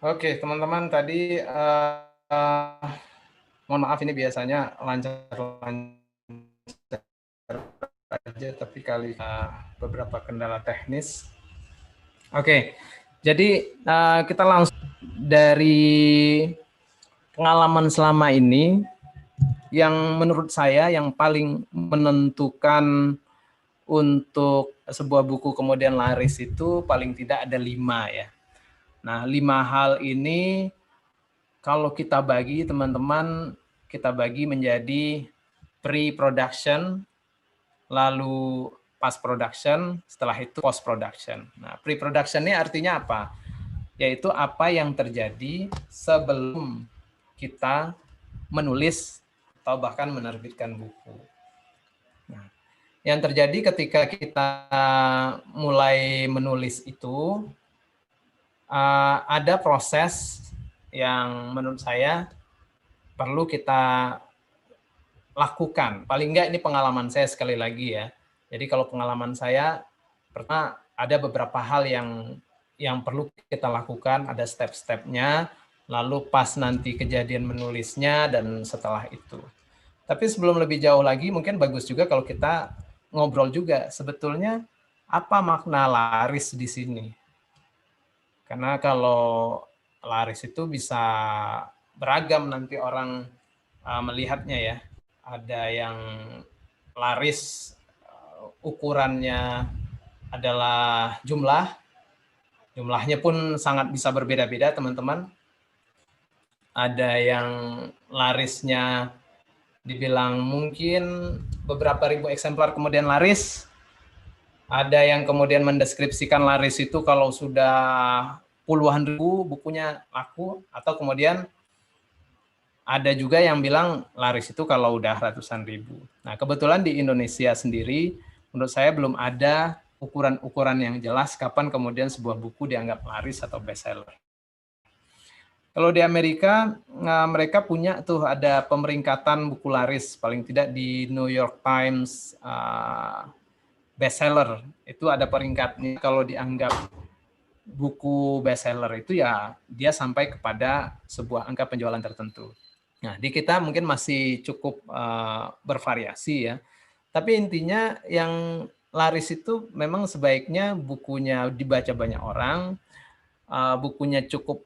Oke, teman-teman tadi mohon maaf ini biasanya lancar-lancar aja, tapi kali beberapa kendala teknis. Oke, jadi kita langsung dari pengalaman selama ini yang menurut saya yang paling menentukan untuk sebuah buku kemudian laris itu paling tidak ada 5 ya. Nah, 5 hal ini kalau kita bagi teman-teman, kita bagi menjadi pre-production, lalu post production, setelah itu post production. Nah, pre-production ini artinya apa? Yaitu apa yang terjadi sebelum kita menulis atau bahkan menerbitkan buku. Nah, yang terjadi ketika kita mulai menulis itu ada proses yang menurut saya perlu kita lakukan. Paling enggak ini pengalaman saya sekali lagi ya. Jadi kalau pengalaman saya, pertama ada beberapa hal yang perlu kita lakukan, ada step-stepnya, lalu pas nanti kejadian menulisnya, dan setelah itu. Tapi sebelum lebih jauh lagi, mungkin bagus juga kalau kita ngobrol juga, sebetulnya apa makna laris di sini? Karena kalau laris itu bisa beragam nanti orang melihatnya ya. Ada yang laris ukurannya adalah jumlahnya pun sangat bisa berbeda-beda teman-teman. Ada yang larisnya dibilang mungkin beberapa ribu eksemplar kemudian laris. Ada yang kemudian mendeskripsikan laris itu kalau sudah puluhan ribu bukunya laku, atau kemudian ada juga yang bilang laris itu kalau udah ratusan ribu. Nah, kebetulan di Indonesia sendiri, menurut saya belum ada ukuran-ukuran yang jelas kapan kemudian sebuah buku dianggap laris atau bestseller. Kalau di Amerika, mereka punya tuh ada pemeringkatan buku laris, paling tidak di New York Times bestseller. Itu ada peringkatnya, kalau dianggap buku bestseller itu ya dia sampai kepada sebuah angka penjualan tertentu. Nah, di kita mungkin masih cukup bervariasi ya. Tapi intinya yang laris itu memang sebaiknya bukunya dibaca banyak orang, bukunya cukup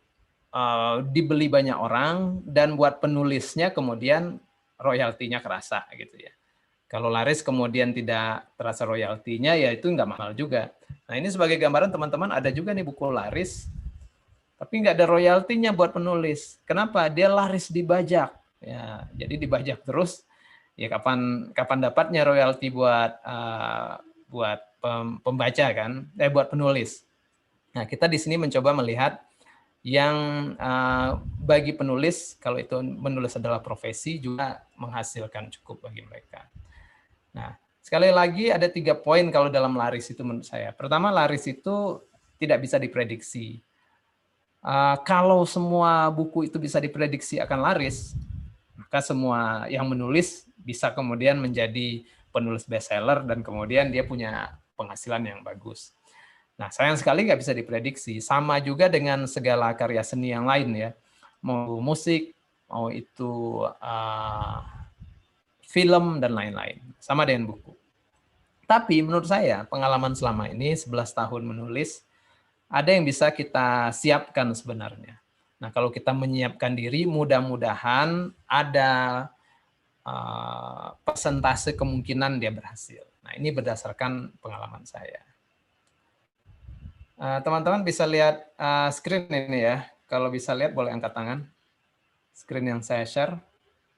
dibeli banyak orang, dan buat penulisnya kemudian royaltinya kerasa gitu ya. Kalau laris kemudian tidak terasa royaltinya, ya itu nggak mahal juga. Nah, ini sebagai gambaran teman-teman, ada juga nih buku laris, tapi nggak ada royaltinya buat penulis. Kenapa? Dia laris dibajak. Ya, jadi dibajak terus. Ya kapan dapatnya royalti buat pembaca kan? Buat penulis. Nah, kita di sini mencoba melihat yang bagi penulis, kalau itu menulis adalah profesi, juga menghasilkan cukup bagi mereka. Nah, sekali lagi ada 3 poin kalau dalam laris itu menurut saya. Pertama, laris itu tidak bisa diprediksi. Kalau semua buku itu bisa diprediksi akan laris, maka semua yang menulis bisa kemudian menjadi penulis bestseller dan kemudian dia punya penghasilan yang bagus. Nah, sayang sekali nggak bisa diprediksi. Sama juga dengan segala karya seni yang lain ya. Mau musik, mau itu film, dan lain-lain. Sama dengan buku. Tapi menurut saya, pengalaman selama ini 11 tahun menulis, ada yang bisa kita siapkan sebenarnya. Nah, kalau kita menyiapkan diri, mudah-mudahan ada persentase kemungkinan dia berhasil. Nah, ini berdasarkan pengalaman saya. Teman-teman bisa lihat screen ini ya. Kalau bisa lihat boleh angkat tangan. Screen yang saya share.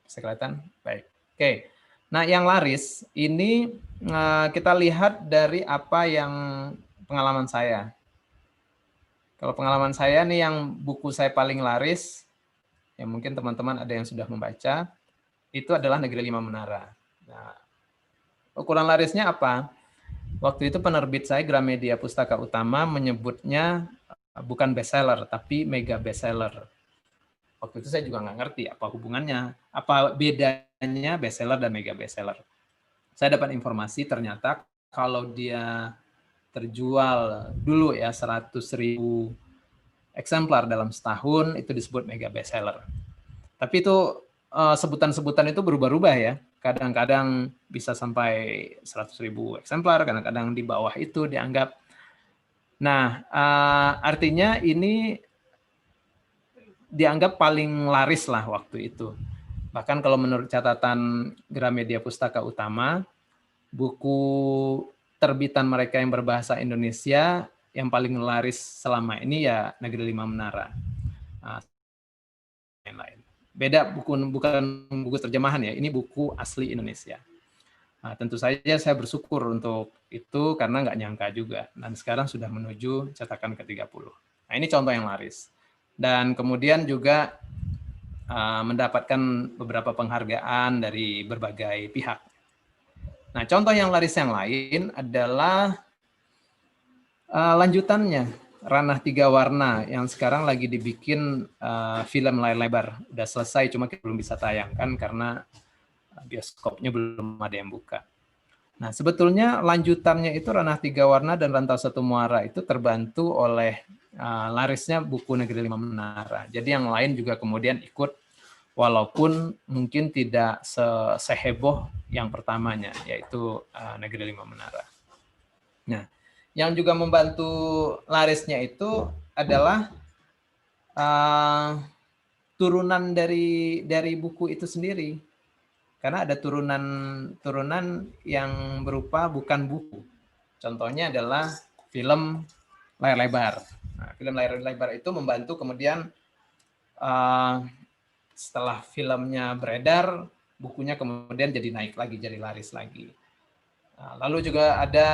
Bisa kelihatan? Baik. Oke. Nah, yang laris ini kita lihat dari apa yang pengalaman saya. Kalau pengalaman saya nih, yang buku saya paling laris, yang mungkin teman-teman ada yang sudah membaca, itu adalah Negeri Lima Menara. Nah, ukuran larisnya apa? Waktu itu penerbit saya, Gramedia Pustaka Utama, menyebutnya bukan bestseller, tapi mega bestseller. Waktu itu saya juga nggak ngerti apa hubungannya, apa bedanya bestseller dan mega bestseller. Saya dapat informasi ternyata kalau dia terjual dulu ya 100.000 eksemplar dalam setahun, itu disebut mega bestseller. Tapi itu sebutan-sebutan itu berubah-ubah ya. Kadang-kadang bisa sampai 100.000 eksemplar, kadang-kadang di bawah itu dianggap. Nah, artinya ini dianggap paling laris lah waktu itu. Bahkan kalau menurut catatan Gramedia Pustaka Utama, buku terbitan mereka yang berbahasa Indonesia yang paling laris selama ini ya Negeri Lima Menara. Lain-lain. Beda bukan buku terjemahan ya, ini buku asli Indonesia. Nah, tentu saja saya bersyukur untuk itu karena nggak nyangka juga. Dan sekarang sudah menuju cetakan ke-30. Nah, ini contoh yang laris. Dan kemudian juga mendapatkan beberapa penghargaan dari berbagai pihak. Nah, contoh yang laris yang lain adalah lanjutannya, Ranah Tiga Warna, yang sekarang lagi dibikin film layar lebar. Udah selesai, cuma kita belum bisa tayangkan karena bioskopnya belum ada yang buka. Nah, sebetulnya lanjutannya itu Ranah Tiga Warna dan Rantau Satu Muara itu terbantu oleh larisnya buku Negeri Lima Menara. Jadi yang lain juga kemudian ikut, walaupun mungkin tidak seheboh yang pertamanya, yaitu Negeri Lima Menara. Nah, yang juga membantu larisnya itu adalah turunan dari buku itu sendiri. Karena ada turunan yang berupa bukan buku. Contohnya adalah film layar lebar. Nah, film layar lebar itu membantu kemudian setelah filmnya beredar, bukunya kemudian jadi naik lagi, jadi laris lagi. Nah, lalu juga ada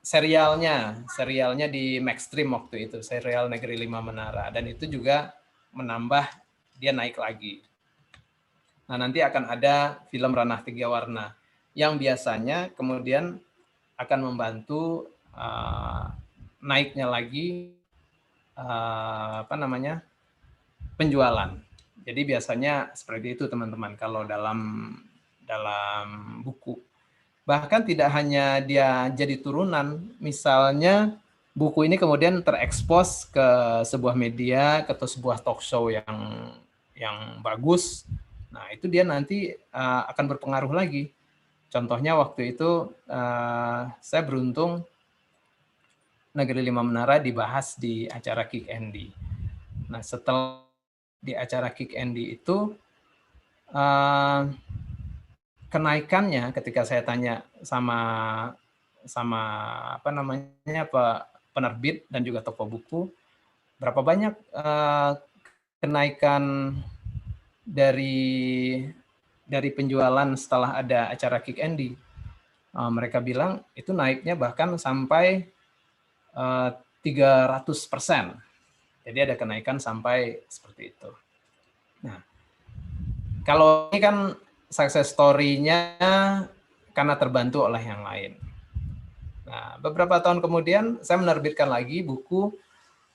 serialnya di Maxstream waktu itu, serial Negeri Lima Menara, dan itu juga menambah dia naik lagi. Nah, nanti akan ada film Ranah Tiga Warna yang biasanya kemudian akan membantu naiknya lagi penjualan. Jadi biasanya seperti itu teman-teman kalau dalam buku. Bahkan tidak hanya dia jadi turunan, misalnya buku ini kemudian terekspos ke sebuah media atau sebuah talk show yang bagus. Nah, itu dia nanti akan berpengaruh lagi. Contohnya waktu itu saya beruntung Negeri Lima Menara dibahas di acara Kick Andy. Nah, setelah di acara Kick Andy itu kenaikannya ketika saya tanya sama penerbit dan juga toko buku, berapa banyak kenaikan dari penjualan setelah ada acara Kick Andy. Mereka bilang itu naiknya bahkan sampai 300%. Jadi ada kenaikan sampai seperti itu. Nah, kalau ini kan success story-nya karena terbantu oleh yang lain. Nah, beberapa tahun kemudian saya menerbitkan lagi buku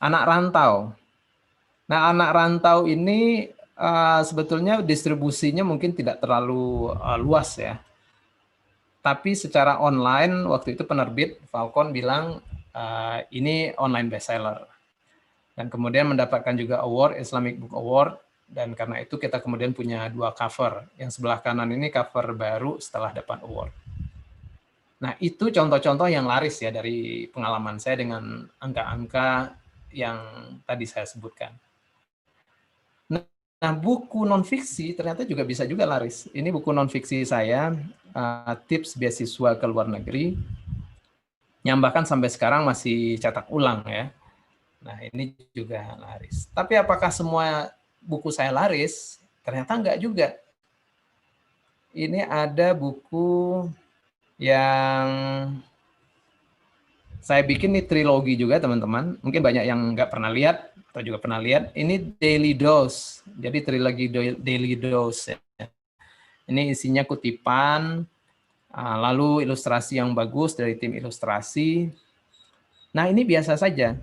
Anak Rantau. Nah, Anak Rantau ini sebetulnya distribusinya mungkin tidak terlalu luas ya. Tapi secara online waktu itu penerbit Falcon bilang ini online bestseller. Dan kemudian mendapatkan juga award, Islamic Book Award. Dan karena itu kita kemudian punya 2 cover. Yang sebelah kanan ini cover baru setelah dapat award. Nah, itu contoh-contoh yang laris ya dari pengalaman saya dengan angka-angka yang tadi saya sebutkan. Nah, buku non-fiksi ternyata juga bisa juga laris. Ini buku non-fiksi saya, tips beasiswa ke luar negeri, yang bahkan sampai sekarang masih cetak ulang ya. Nah, ini juga laris. Tapi apakah semua buku saya laris? Ternyata enggak juga. Ini ada buku yang saya bikin nih trilogi juga teman-teman. Mungkin banyak yang nggak pernah lihat atau juga pernah lihat. Ini Daily Dose. Jadi trilogi Daily Dose. Ya. Ini isinya kutipan, lalu ilustrasi yang bagus dari tim ilustrasi. Nah, ini biasa saja.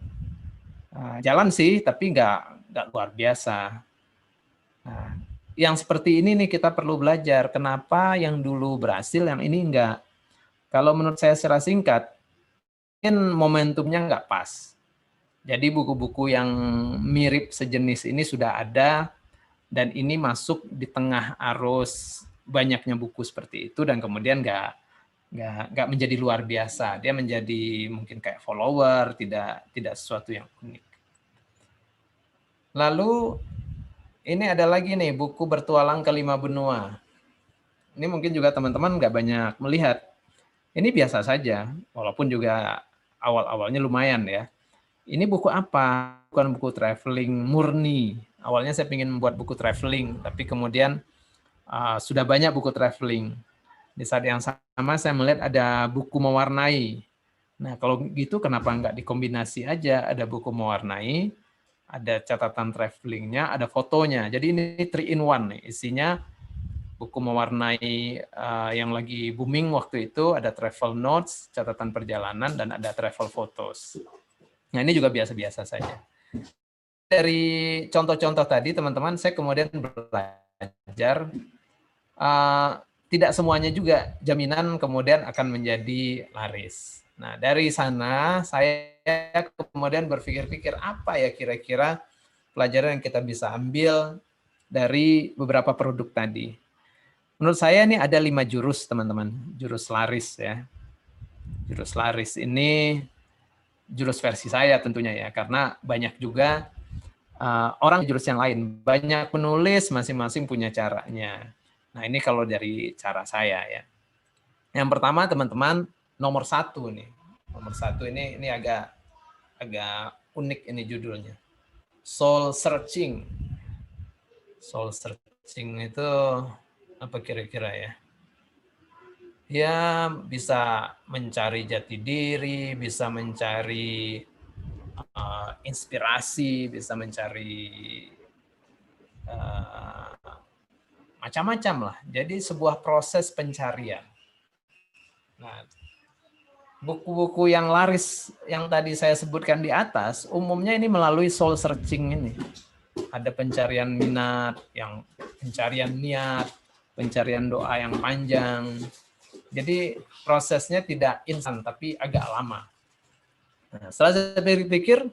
Jalan sih, tapi nggak luar biasa. Nah, yang seperti ini nih kita perlu belajar. Kenapa yang dulu berhasil, yang ini enggak? Kalau menurut saya secara singkat, mungkin momentumnya nggak pas. Jadi buku-buku yang mirip sejenis ini sudah ada, dan ini masuk di tengah arus banyaknya buku seperti itu, dan kemudian nggak menjadi luar biasa. Dia menjadi mungkin kayak follower, tidak sesuatu yang unik. Lalu ini ada lagi nih, buku Bertualang ke 5 Benua. Ini mungkin juga teman-teman nggak banyak melihat. Ini biasa saja, walaupun juga awal-awalnya lumayan ya. Ini buku apa? Bukan buku traveling murni. Awalnya saya ingin membuat buku traveling, tapi kemudian sudah banyak buku traveling. Di saat yang sama saya melihat ada buku mewarnai. Nah, kalau gitu kenapa nggak dikombinasi aja? Ada buku mewarnai, ada catatan travelingnya, ada fotonya. Jadi ini 3 in 1 nih. Isinya buku mewarnai yang lagi booming waktu itu, ada travel notes, catatan perjalanan, dan ada travel photos. Nah, ini juga biasa-biasa saja. Dari contoh-contoh tadi, teman-teman, saya kemudian belajar tidak semuanya juga jaminan kemudian akan menjadi laris. Nah, dari sana saya kemudian berpikir-pikir apa ya kira-kira pelajaran yang kita bisa ambil dari beberapa produk tadi. Menurut saya ini ada 5 jurus, teman-teman. Jurus laris ya. Jurus laris ini jurus versi saya tentunya ya, karena banyak juga orang jurus yang lain. Banyak penulis masing-masing punya caranya. Nah, ini kalau dari cara saya ya. Yang pertama, teman-teman, nomor 1 nih. Nomor 1 ini agak unik ini judulnya. Soul searching. Soul searching itu apa kira-kira ya? Ya, bisa mencari jati diri, bisa mencari inspirasi, bisa mencari macam-macam lah. Jadi sebuah proses pencarian. Nah, buku-buku yang laris yang tadi saya sebutkan di atas, umumnya ini melalui soul searching ini. Ada pencarian minat, yang pencarian niat, pencarian doa yang panjang. Jadi prosesnya tidak instan, tapi agak lama. Nah, setelah saya pikir-pikir,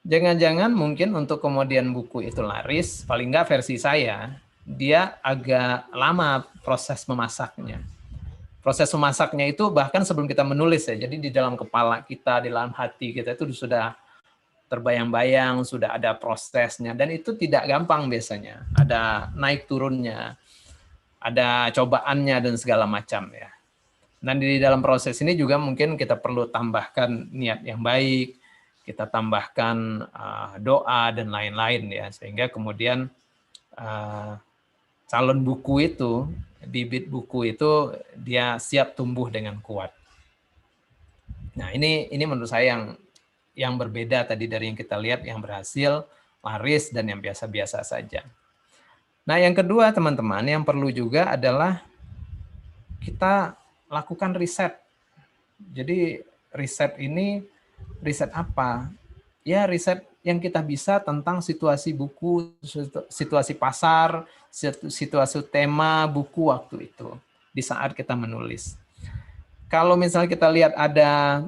jangan-jangan mungkin untuk kemudian buku itu laris, paling nggak versi saya, dia agak lama proses memasaknya. Proses memasaknya itu bahkan sebelum kita menulis ya, jadi di dalam kepala kita, di dalam hati kita itu sudah terbayang-bayang, sudah ada prosesnya, dan itu tidak gampang biasanya. Ada naik turunnya, ada cobaannya dan segala macam ya. Dan di dalam proses ini juga mungkin kita perlu tambahkan niat yang baik, kita tambahkan doa dan lain-lain ya, sehingga kemudian calon buku itu, bibit buku itu dia siap tumbuh dengan kuat. Nah, ini menurut saya yang berbeda tadi dari yang kita lihat, yang berhasil, laris, dan yang biasa-biasa saja. Nah, yang kedua teman-teman, yang perlu juga adalah kita lakukan riset. Jadi riset ini, riset apa? Ya, riset yang kita bisa tentang situasi buku, situasi pasar, situasi tema buku waktu itu, di saat kita menulis. Kalau misalnya kita lihat ada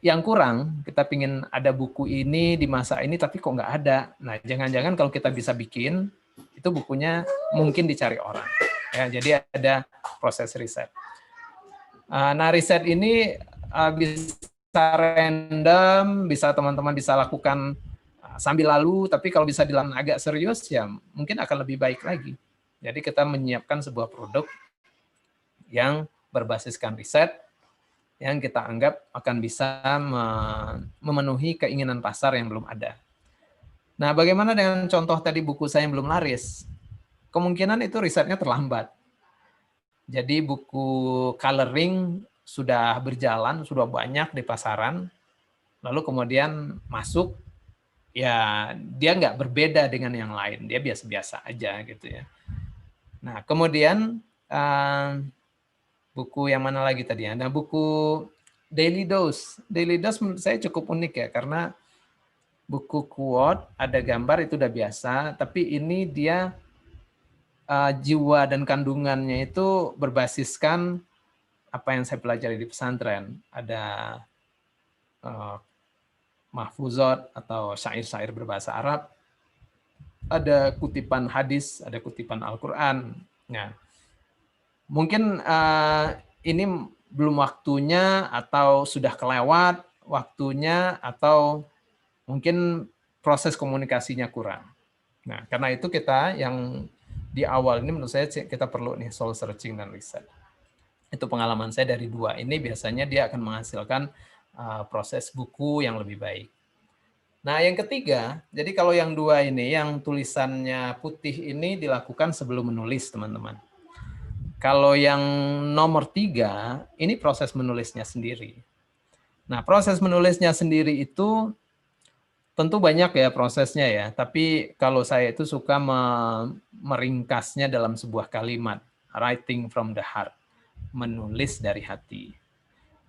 yang kurang, kita pingin ada buku ini di masa ini, tapi kok nggak ada. Nah, jangan-jangan kalau kita bisa bikin, itu bukunya mungkin dicari orang. Ya, jadi ada proses riset. Nah, riset ini bisa random, bisa teman-teman bisa lakukan sambil lalu, tapi kalau bisa dilakukan agak serius, ya mungkin akan lebih baik lagi. Jadi kita menyiapkan sebuah produk yang berbasiskan riset, yang kita anggap akan bisa memenuhi keinginan pasar yang belum ada. Nah, bagaimana dengan contoh tadi buku saya yang belum laris? Kemungkinan itu risetnya terlambat. Jadi buku coloring sudah berjalan, sudah banyak di pasaran, lalu kemudian masuk, ya dia nggak berbeda dengan yang lain, dia biasa-biasa aja gitu ya. Nah, kemudian buku yang mana lagi tadi? Ada buku Daily Dose. Daily Dose menurut saya cukup unik ya, karena buku quote, ada gambar itu udah biasa, tapi ini dia jiwa dan kandungannya itu berbasiskan apa yang saya pelajari di pesantren. Ada mahfuzat atau syair-syair berbahasa Arab, ada kutipan hadis, ada kutipan Al-Quran. Nah, mungkin ini belum waktunya atau sudah kelewat waktunya atau mungkin proses komunikasinya kurang. Nah, karena itu kita yang di awal ini menurut saya kita perlu nih soul searching dan riset. Itu pengalaman saya dari dua ini biasanya dia akan menghasilkan proses buku yang lebih baik. Nah, yang ketiga, jadi kalau yang dua ini, yang tulisannya putih ini dilakukan sebelum menulis, teman-teman. Kalau yang nomor 3, ini proses menulisnya sendiri. Nah, proses menulisnya sendiri itu tentu banyak ya prosesnya ya, tapi kalau saya itu suka meringkasnya dalam sebuah kalimat, writing from the heart, menulis dari hati.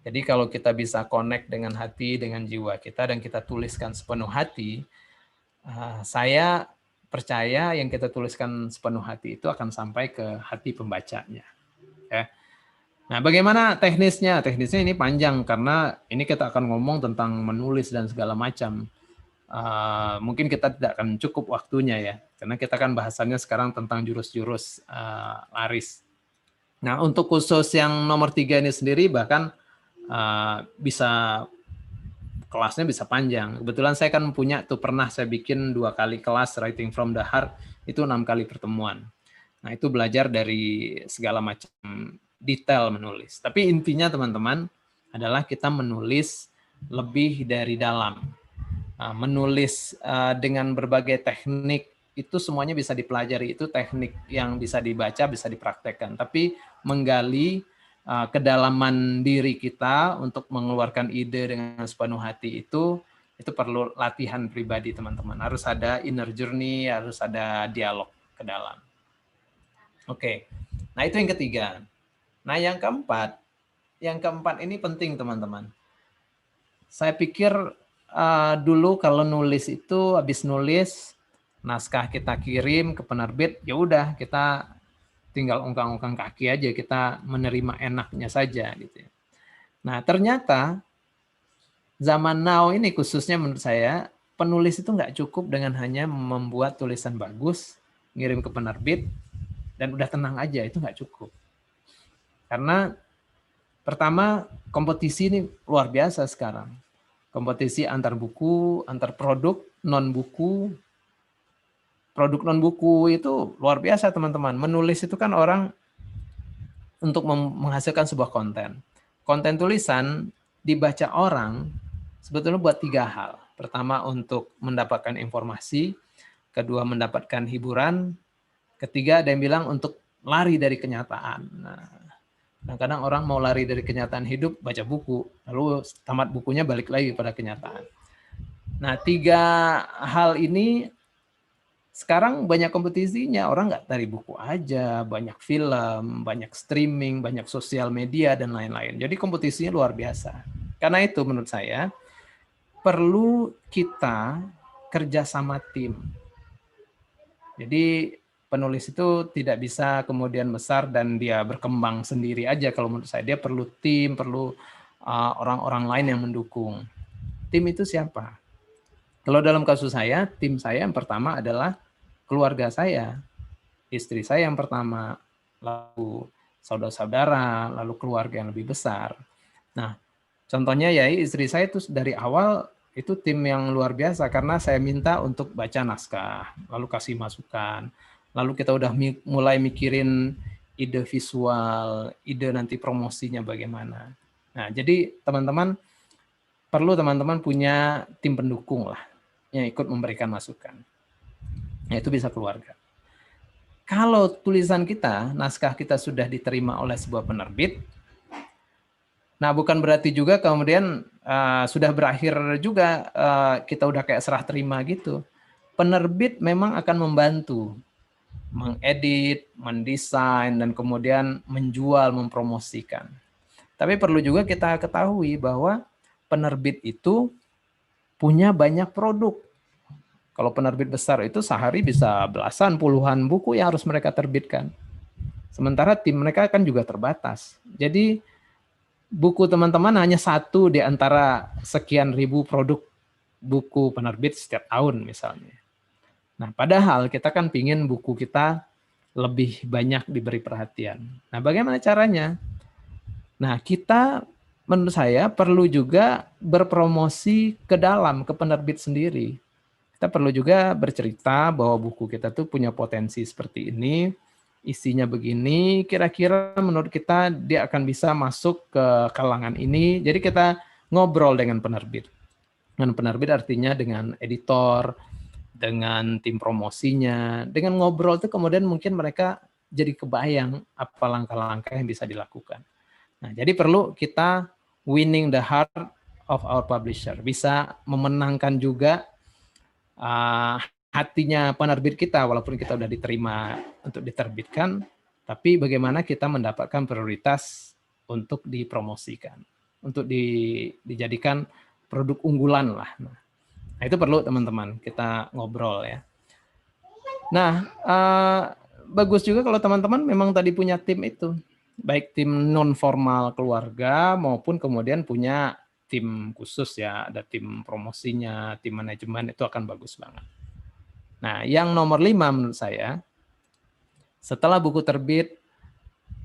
Jadi kalau kita bisa connect dengan hati, dengan jiwa kita, dan kita tuliskan sepenuh hati, saya percaya yang kita tuliskan sepenuh hati itu akan sampai ke hati pembacanya. Ya. Nah, bagaimana teknisnya? Teknisnya ini panjang, karena ini kita akan ngomong tentang menulis dan segala macam. Mungkin kita tidak akan cukup waktunya ya, karena kita kan bahasannya sekarang tentang jurus-jurus laris. Nah, untuk khusus yang nomor 3 ini sendiri, bahkan bisa kelasnya bisa panjang. Kebetulan saya kan punya tuh, pernah saya bikin 2 kali kelas writing from the heart, itu 6 kali pertemuan. Nah, itu belajar dari segala macam detail menulis. Tapi intinya teman-teman adalah kita menulis lebih dari dalam. Menulis dengan berbagai teknik itu semuanya bisa dipelajari. Itu teknik yang bisa dibaca, bisa dipraktekkan. Tapi menggali kedalaman diri kita untuk mengeluarkan ide dengan sepenuh hati itu perlu latihan pribadi, teman-teman. Harus ada inner journey, harus ada dialog ke dalam. Oke, nah itu yang ketiga. Nah yang keempat ini penting, teman-teman. Saya pikir dulu kalau nulis itu habis nulis naskah kita kirim ke penerbit, ya udah kita tinggal ungkang-ungkang kaki aja, kita menerima enaknya saja gitu ya. Nah, ternyata zaman now ini khususnya menurut saya, penulis itu nggak cukup dengan hanya membuat tulisan bagus, ngirim ke penerbit, dan udah tenang aja, itu nggak cukup. Karena pertama, kompetisi ini luar biasa sekarang. Kompetisi antar buku, antar produk, non-buku. Produk non-buku itu luar biasa, teman-teman. Menulis itu kan orang untuk menghasilkan sebuah konten. Konten tulisan dibaca orang sebetulnya buat 3 hal. Pertama, untuk mendapatkan informasi. Kedua, mendapatkan hiburan. Ketiga, ada yang bilang untuk lari dari kenyataan. Nah, kadang orang mau lari dari kenyataan hidup, baca buku. Lalu tamat bukunya balik lagi pada kenyataan. Nah, 3 hal ini sekarang banyak kompetisinya, orang nggak dari buku aja, banyak film, banyak streaming, banyak sosial media, dan lain-lain. Jadi kompetisinya luar biasa. Karena itu menurut saya, perlu kita kerja sama tim. Jadi penulis itu tidak bisa kemudian besar dan dia berkembang sendiri aja kalau menurut saya. Dia perlu tim, perlu orang-orang lain yang mendukung. Tim itu siapa? Kalau dalam kasus saya, tim saya yang pertama adalah keluarga saya, istri saya yang pertama, lalu saudara-saudara, lalu keluarga yang lebih besar. Nah, contohnya ya istri saya itu dari awal itu tim yang luar biasa karena saya minta untuk baca naskah, lalu kasih masukan, lalu kita udah mulai mikirin ide visual, ide nanti promosinya bagaimana. Nah, jadi teman-teman perlu teman-teman punya tim pendukung lah yang ikut memberikan masukan. Nah, itu bisa keluarga. Kalau tulisan kita, naskah kita sudah diterima oleh sebuah penerbit, nah bukan berarti juga kemudian sudah berakhir juga kita udah kayak serah terima gitu. Penerbit memang akan membantu mengedit, mendesain, dan kemudian menjual, mempromosikan. Tapi perlu juga kita ketahui bahwa penerbit itu punya banyak produk. Kalau penerbit besar itu sehari bisa belasan, puluhan buku yang harus mereka terbitkan. Sementara tim mereka kan juga terbatas. Jadi buku teman-teman hanya satu di antara sekian ribu produk buku penerbit setiap tahun misalnya. Nah, padahal kita kan pingin buku kita lebih banyak diberi perhatian. Nah, bagaimana caranya? Nah, kita menurut saya perlu juga berpromosi ke dalam, ke penerbit sendiri. Kita perlu juga bercerita bahwa buku kita tuh punya potensi seperti ini, isinya begini, kira-kira menurut kita dia akan bisa masuk ke kalangan ini. Jadi kita ngobrol dengan penerbit. Dengan penerbit artinya dengan editor, dengan tim promosinya, dengan ngobrol tuh kemudian mungkin mereka jadi kebayang apa langkah-langkah yang bisa dilakukan. Nah, jadi perlu kita winning the heart of our publisher, bisa memenangkan juga hatinya penerbit kita, walaupun kita sudah diterima untuk diterbitkan, tapi bagaimana kita mendapatkan prioritas untuk dipromosikan, untuk dijadikan produk unggulan lah. Nah, itu perlu teman-teman kita ngobrol ya. Nah, bagus juga kalau teman-teman memang tadi punya tim itu, baik tim non formal keluarga maupun kemudian punya tim khusus ya, ada tim promosinya, tim manajemen, itu akan bagus banget. Nah, yang nomor 5 menurut saya, setelah buku terbit,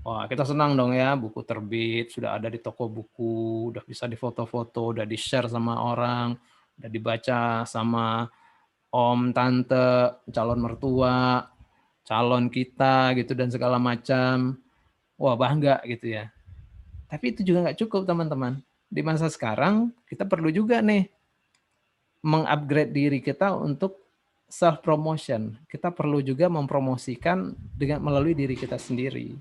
wah kita senang dong ya, buku terbit, sudah ada di toko buku, udah bisa difoto-foto, udah di-share sama orang, udah dibaca sama om, tante, calon mertua, calon kita gitu dan segala macam. Wah, bangga gitu ya. Tapi itu juga nggak cukup teman-teman. Di masa sekarang kita perlu juga nih mengupgrade diri kita untuk self promotion. Kita perlu juga mempromosikan dengan melalui diri kita sendiri.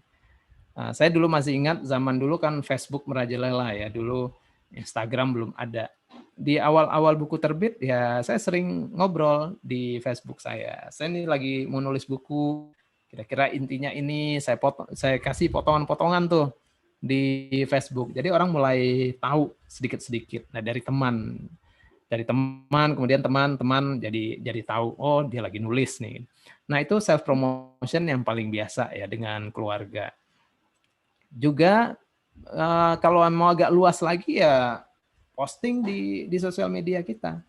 Nah, saya dulu masih ingat zaman dulu kan Facebook merajalela ya. Dulu Instagram belum ada. Di awal-awal buku terbit ya saya sering ngobrol di Facebook saya. Saya ini lagi mau nulis buku, kira-kira intinya ini saya kasih potongan-potongan tuh di Facebook. Jadi orang mulai tahu sedikit-sedikit. Nah, dari teman kemudian teman-teman jadi tahu, oh dia lagi nulis nih. Nah, itu self promotion yang paling biasa ya dengan keluarga. Juga kalau mau agak luas lagi ya posting di sosial media kita.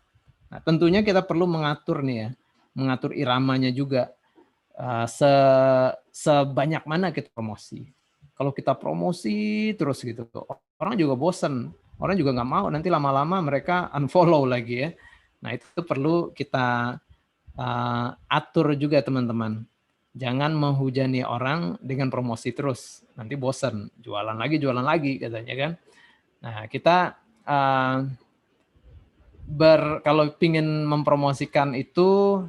Nah, tentunya kita perlu mengatur nih ya, mengatur iramanya juga. Sebanyak mana kita promosi. Kalau kita promosi terus gitu, orang juga bosen. Orang juga nggak mau, nanti lama-lama mereka unfollow lagi ya. Nah, itu perlu kita atur juga teman-teman. Jangan menghujani orang dengan promosi terus. Nanti bosen, jualan lagi katanya kan. Nah, kita kalau ingin mempromosikan itu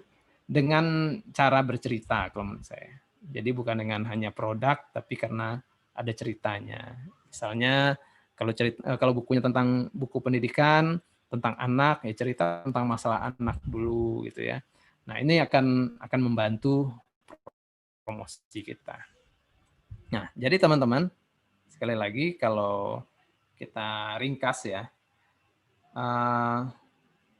dengan cara bercerita kalau menurut saya. Jadi bukan dengan hanya produk, tapi karena ada ceritanya. Misalnya kalau bukunya tentang buku pendidikan, tentang anak, ya cerita tentang masalah anak dulu gitu ya. Nah, ini akan membantu promosi kita. Nah, jadi teman-teman, sekali lagi kalau kita ringkas ya,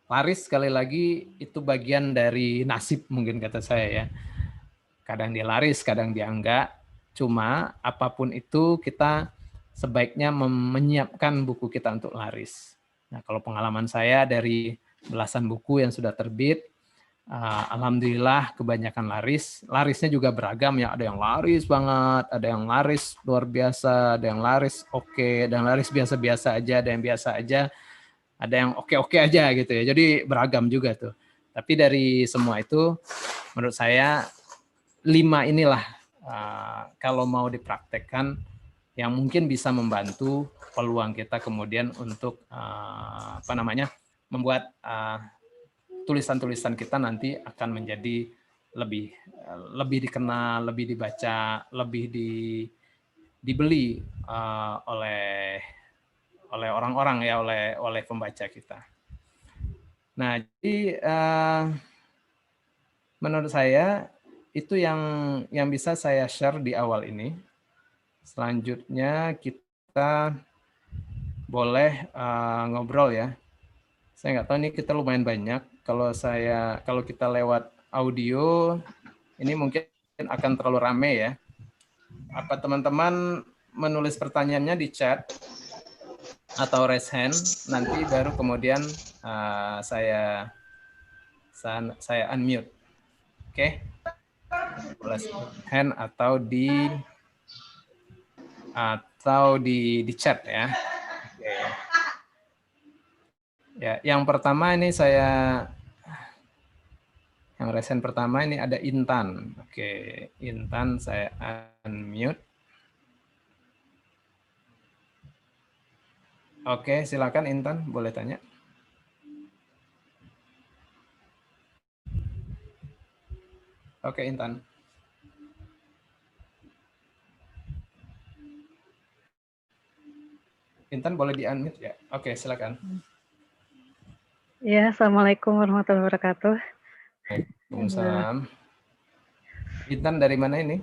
laris sekali lagi itu bagian dari nasib mungkin kata saya ya. Kadang dia laris, kadang dia enggak. Cuma apapun itu kita sebaiknya menyiapkan buku kita untuk laris. Nah, kalau pengalaman saya dari belasan buku yang sudah terbit, alhamdulillah kebanyakan laris. Larisnya juga beragam ya, ada yang laris banget, ada yang laris luar biasa, ada yang laris oke, ada yang laris biasa-biasa aja, ada yang biasa aja, ada yang oke-oke aja gitu ya. Jadi beragam juga tuh. Tapi dari semua itu menurut saya 5 inilah kalau mau dipraktekkan yang mungkin bisa membantu peluang kita kemudian untuk membuat tulisan-tulisan kita nanti akan menjadi lebih dikenal, lebih dibaca, lebih dibeli oleh orang-orang ya, oleh pembaca kita. Nah, jadi menurut saya itu yang bisa saya share di awal ini. Selanjutnya kita boleh ngobrol ya. Saya nggak tahu ini kita lumayan banyak. Kalau kita lewat audio, ini mungkin akan terlalu rame ya. Apa teman-teman menulis pertanyaannya di chat? atau raise hand, nanti baru kemudian saya unmute. Oke. Raise hand atau di chat ya. Oke. Ya, yang pertama ini yang raise hand pertama ini ada Intan. Oke, Intan saya unmute. Oke, silakan Intan, boleh tanya. Oke, Intan. Intan boleh di-unmute ya? Oke, silakan. Ya, Assalamualaikum warahmatullahi wabarakatuh. Waalaikumsalam. Intan dari mana ini?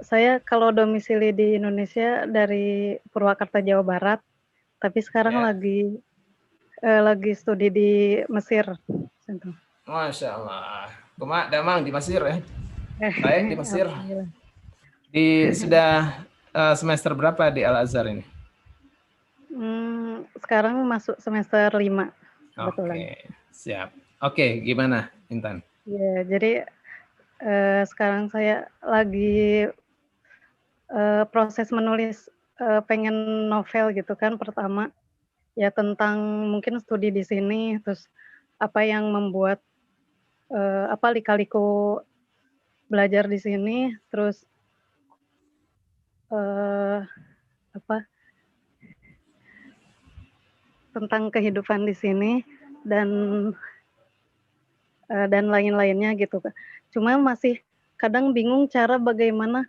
Saya kalau domisili di Indonesia dari Purwakarta, Jawa Barat, tapi sekarang lagi studi di Mesir. Masya Allah. Damang di Mesir ya? Saya di Mesir. Sudah semester berapa di Al-Azhar ini? Sekarang masuk semester 5. Oke, siap. Oke, gimana Intan? Ya, jadi sekarang saya lagi proses menulis pengen novel gitu kan, pertama ya tentang mungkin studi di sini, terus apa yang membuat lika-liku belajar di sini, terus tentang kehidupan di sini dan lain-lainnya gitu. Cuma masih kadang bingung cara bagaimana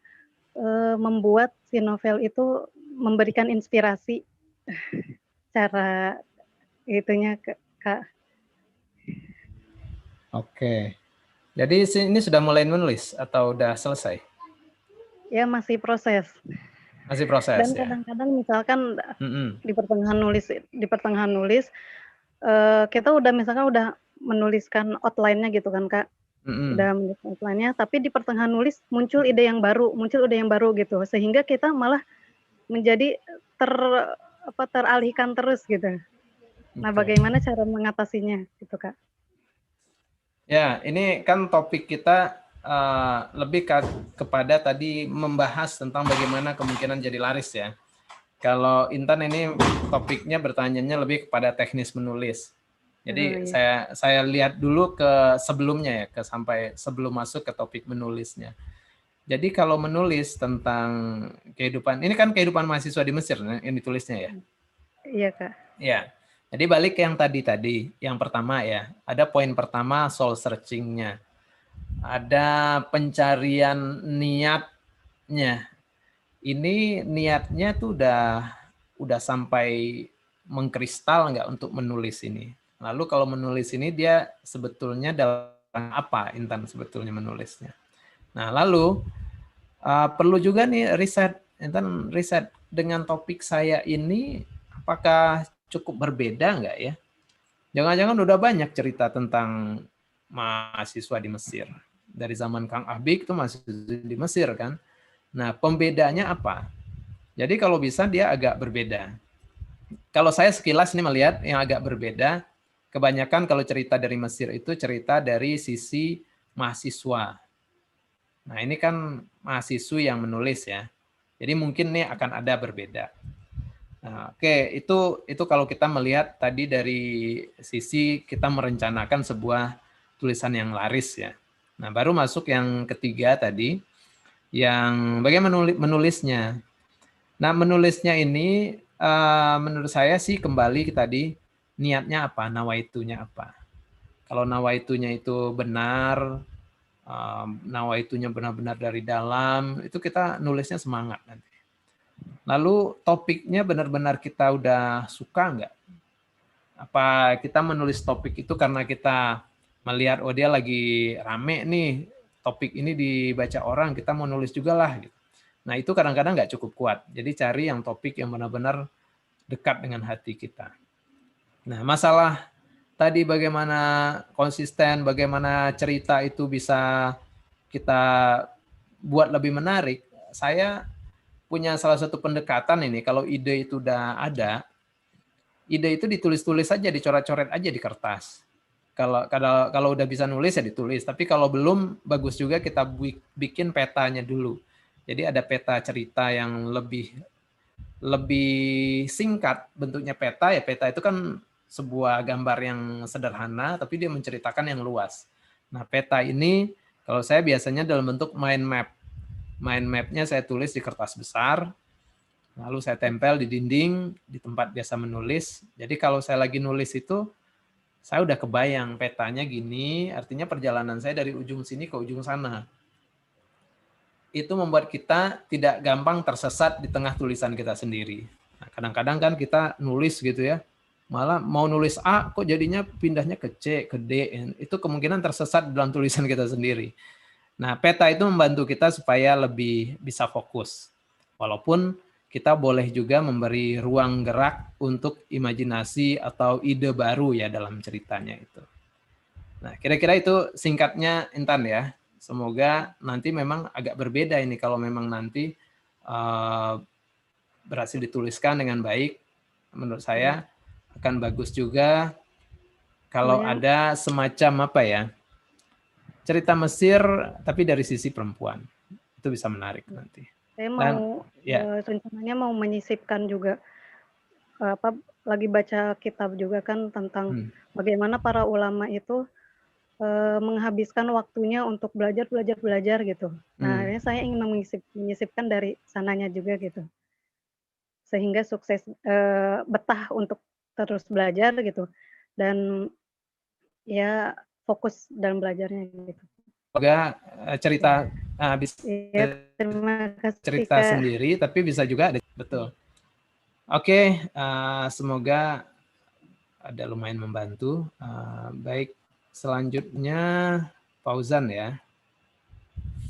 membuat si novel itu memberikan inspirasi, cara itunya Kak. Oke. Jadi ini sudah mulai menulis atau udah selesai? Ya, masih proses. Masih proses. Dan kadang-kadang misalkan di pertengahan nulis kita udah misalkan udah menuliskan outline-nya gitu kan Kak. Udah menulis outline-nya, tapi di pertengahan nulis muncul ide yang baru gitu, sehingga kita malah menjadi teralihkan terus gitu. Nah, bagaimana cara mengatasinya gitu Kak? Ya, ini kan topik kita lebih kepada tadi membahas tentang bagaimana kemungkinan jadi laris ya. Kalau Intan ini topiknya bertanyanya lebih kepada teknis menulis. Jadi saya lihat dulu ke sebelumnya ya, sampai sebelum masuk ke topik menulisnya. Jadi kalau menulis tentang kehidupan, ini kan kehidupan mahasiswa di Mesir yang ditulisnya ya? Iya Kak. Ya, jadi balik ke yang tadi, yang pertama ya, ada poin pertama soul searching-nya. Ada pencarian niatnya. Ini niatnya tuh udah sampai mengkristal nggak untuk menulis ini. Lalu kalau menulis ini dia sebetulnya dalam apa Intan sebetulnya menulisnya. Nah lalu perlu juga nih riset, Intan riset dengan topik saya ini apakah cukup berbeda nggak ya? Jangan-jangan udah banyak cerita tentang mahasiswa di Mesir. Dari zaman Kang Ahbik itu masih di Mesir kan. Nah, pembedanya apa? Jadi kalau bisa dia agak berbeda. Kalau saya sekilas ini melihat yang agak berbeda, kebanyakan kalau cerita dari Mesir itu cerita dari sisi mahasiswa. Nah, ini kan mahasiswa yang menulis ya. Jadi mungkin nih akan ada berbeda. Nah, oke, itu kalau kita melihat tadi dari sisi kita merencanakan sebuah tulisan yang laris ya. Nah, baru masuk yang ketiga tadi, yang bagaimana menulisnya. Nah, menulisnya ini menurut saya sih kembali ke tadi niatnya apa, nawaitunya apa. Kalau nawaitunya itu benar, nawaitunya benar-benar dari dalam, itu kita nulisnya semangat nanti. Lalu topiknya benar-benar kita udah suka nggak? Apa kita menulis topik itu karena kita melihat oh dia lagi rame nih, topik ini dibaca orang, kita mau nulis juga lah gitu. Nah itu kadang-kadang nggak cukup kuat. Jadi cari yang topik yang benar-benar dekat dengan hati kita. Nah masalah tadi bagaimana konsisten, bagaimana cerita itu bisa kita buat lebih menarik. Saya punya salah satu pendekatan ini, kalau ide itu udah ada, ide itu ditulis-tulis aja, dicoret-coret aja di kertas. Kalau udah bisa nulis ya ditulis, tapi kalau belum, bagus juga kita bikin petanya dulu. Jadi ada peta cerita yang lebih singkat, bentuknya peta, ya peta itu kan sebuah gambar yang sederhana, tapi dia menceritakan yang luas. Nah, peta ini kalau saya biasanya dalam bentuk mind map. Mind map-nya saya tulis di kertas besar, lalu saya tempel di dinding, di tempat biasa menulis. Jadi kalau saya lagi nulis itu, saya udah kebayang petanya gini, artinya perjalanan saya dari ujung sini ke ujung sana. Itu membuat kita tidak gampang tersesat di tengah tulisan kita sendiri. Nah, kadang-kadang kan kita nulis gitu ya, malah mau nulis A kok jadinya pindahnya ke C, ke D, itu kemungkinan tersesat dalam tulisan kita sendiri. Nah, peta itu membantu kita supaya lebih bisa fokus. Walaupun kita boleh juga memberi ruang gerak untuk imajinasi atau ide baru ya dalam ceritanya itu. Nah, kira-kira itu singkatnya Intan ya. Semoga nanti memang agak berbeda ini kalau memang nanti berhasil dituliskan dengan baik. Menurut saya akan bagus juga kalau ada semacam apa ya, cerita Mesir tapi dari sisi perempuan. Itu bisa menarik nanti. Saya mau rencananya mau menyisipkan juga lagi baca kitab juga kan tentang bagaimana para ulama itu menghabiskan waktunya untuk belajar gitu. Nah, akhirnya saya ingin menyisipkan dari sananya juga gitu. Sehingga sukses betah untuk terus belajar gitu dan ya fokus dalam belajarnya gitu. Semoga cerita bisa terima kasih, cerita sendiri tapi bisa juga ada betul. Oke, semoga ada lumayan membantu. Baik, selanjutnya Fauzan ya.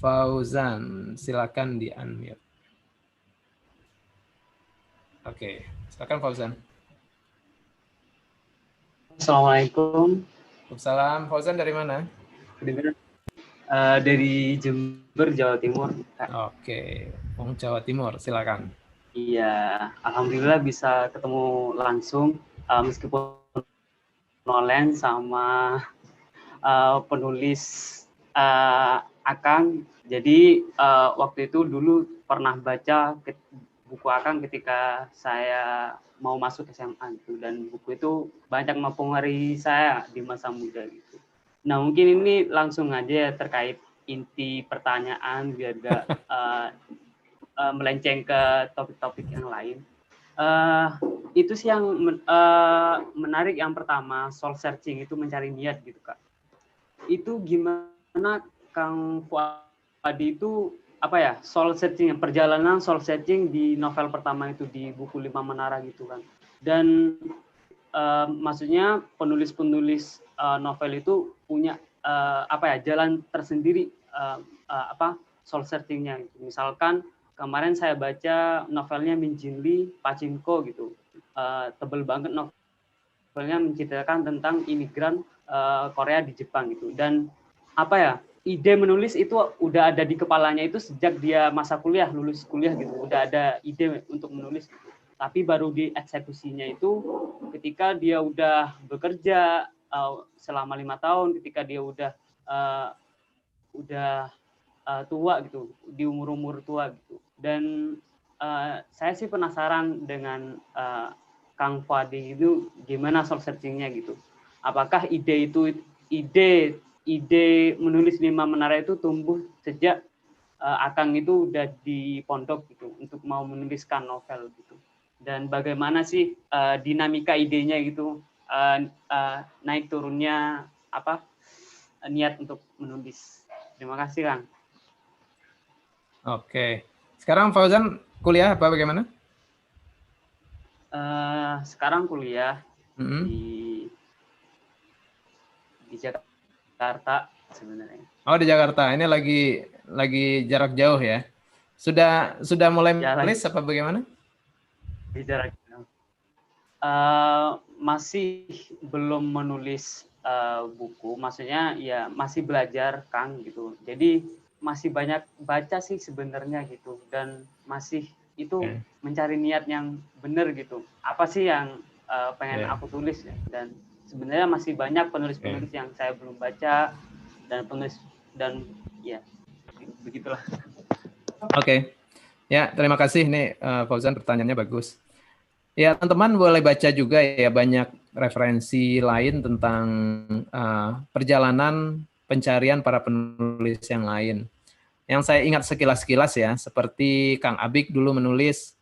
Fauzan, silakan di-unmute. Oke, silakan Fauzan. Assalamualaikum. Waalaikumsalam. Fauzan dari mana? Dari Jember, Jawa Timur. Oke, Jawa Timur, silakan. Iya, alhamdulillah bisa ketemu langsung meskipun online sama penulis Akang. Jadi waktu itu dulu pernah baca buku Akang ketika saya mau masuk SMA gitu, dan buku itu banyak mempengaruhi saya di masa muda gitu. Nah, mungkin ini langsung aja terkait inti pertanyaan biar gak melenceng ke topik-topik yang lain. Itu sih yang menarik. Yang pertama, soul searching itu mencari niat gitu Kak. Itu gimana Kang Fuadi itu apa ya, soul searching, perjalanan soul searching di novel pertama itu di buku 5 Menara gitu kan. Dan maksudnya penulis-penulis novel itu punya apa ya, jalan tersendiri soul searching-nya gitu. Misalkan kemarin saya baca novelnya Min Jin Lee, Pachinko gitu. Tebel banget novelnya, menceritakan tentang imigran Korea di Jepang gitu. Dan apa ya, ide menulis itu udah ada di kepalanya itu sejak dia masa kuliah, lulus kuliah gitu. Udah ada ide untuk menulis gitu. Tapi baru dieksekusinya itu ketika dia udah bekerja selama 5 tahun, ketika dia udah tua gitu, di umur tua gitu. Dan saya sih penasaran dengan Kang Fuadi itu gimana soul searching-nya gitu. Apakah ide menulis 5 Menara itu tumbuh sejak Akang itu udah di pondok gitu untuk mau menuliskan novel gitu. Dan bagaimana sih dinamika idenya gitu, naik turunnya niat untuk menulis. Terima kasih Kang. Oke, sekarang Fauzan kuliah apa bagaimana? Sekarang kuliah di Jakarta sebenarnya. Oh, di Jakarta. Ini lagi jarak jauh ya. Sudah mulai menulis apa bagaimana? Di jarak jauh. Masih belum menulis buku, maksudnya ya masih belajar Kang gitu. Jadi masih banyak baca sih sebenarnya gitu, dan masih itu mencari niat yang benar gitu. Apa sih yang pengen aku tulis ya? Dan sebenarnya masih banyak penulis-penulis yang saya belum baca dan ya begitulah. Oke. Ya, terima kasih nih Fauzan, pertanyaannya bagus. Ya, teman-teman boleh baca juga ya banyak referensi lain tentang perjalanan pencarian para penulis yang lain. Yang saya ingat sekilas-sekilas ya, seperti Kang Abik dulu menulis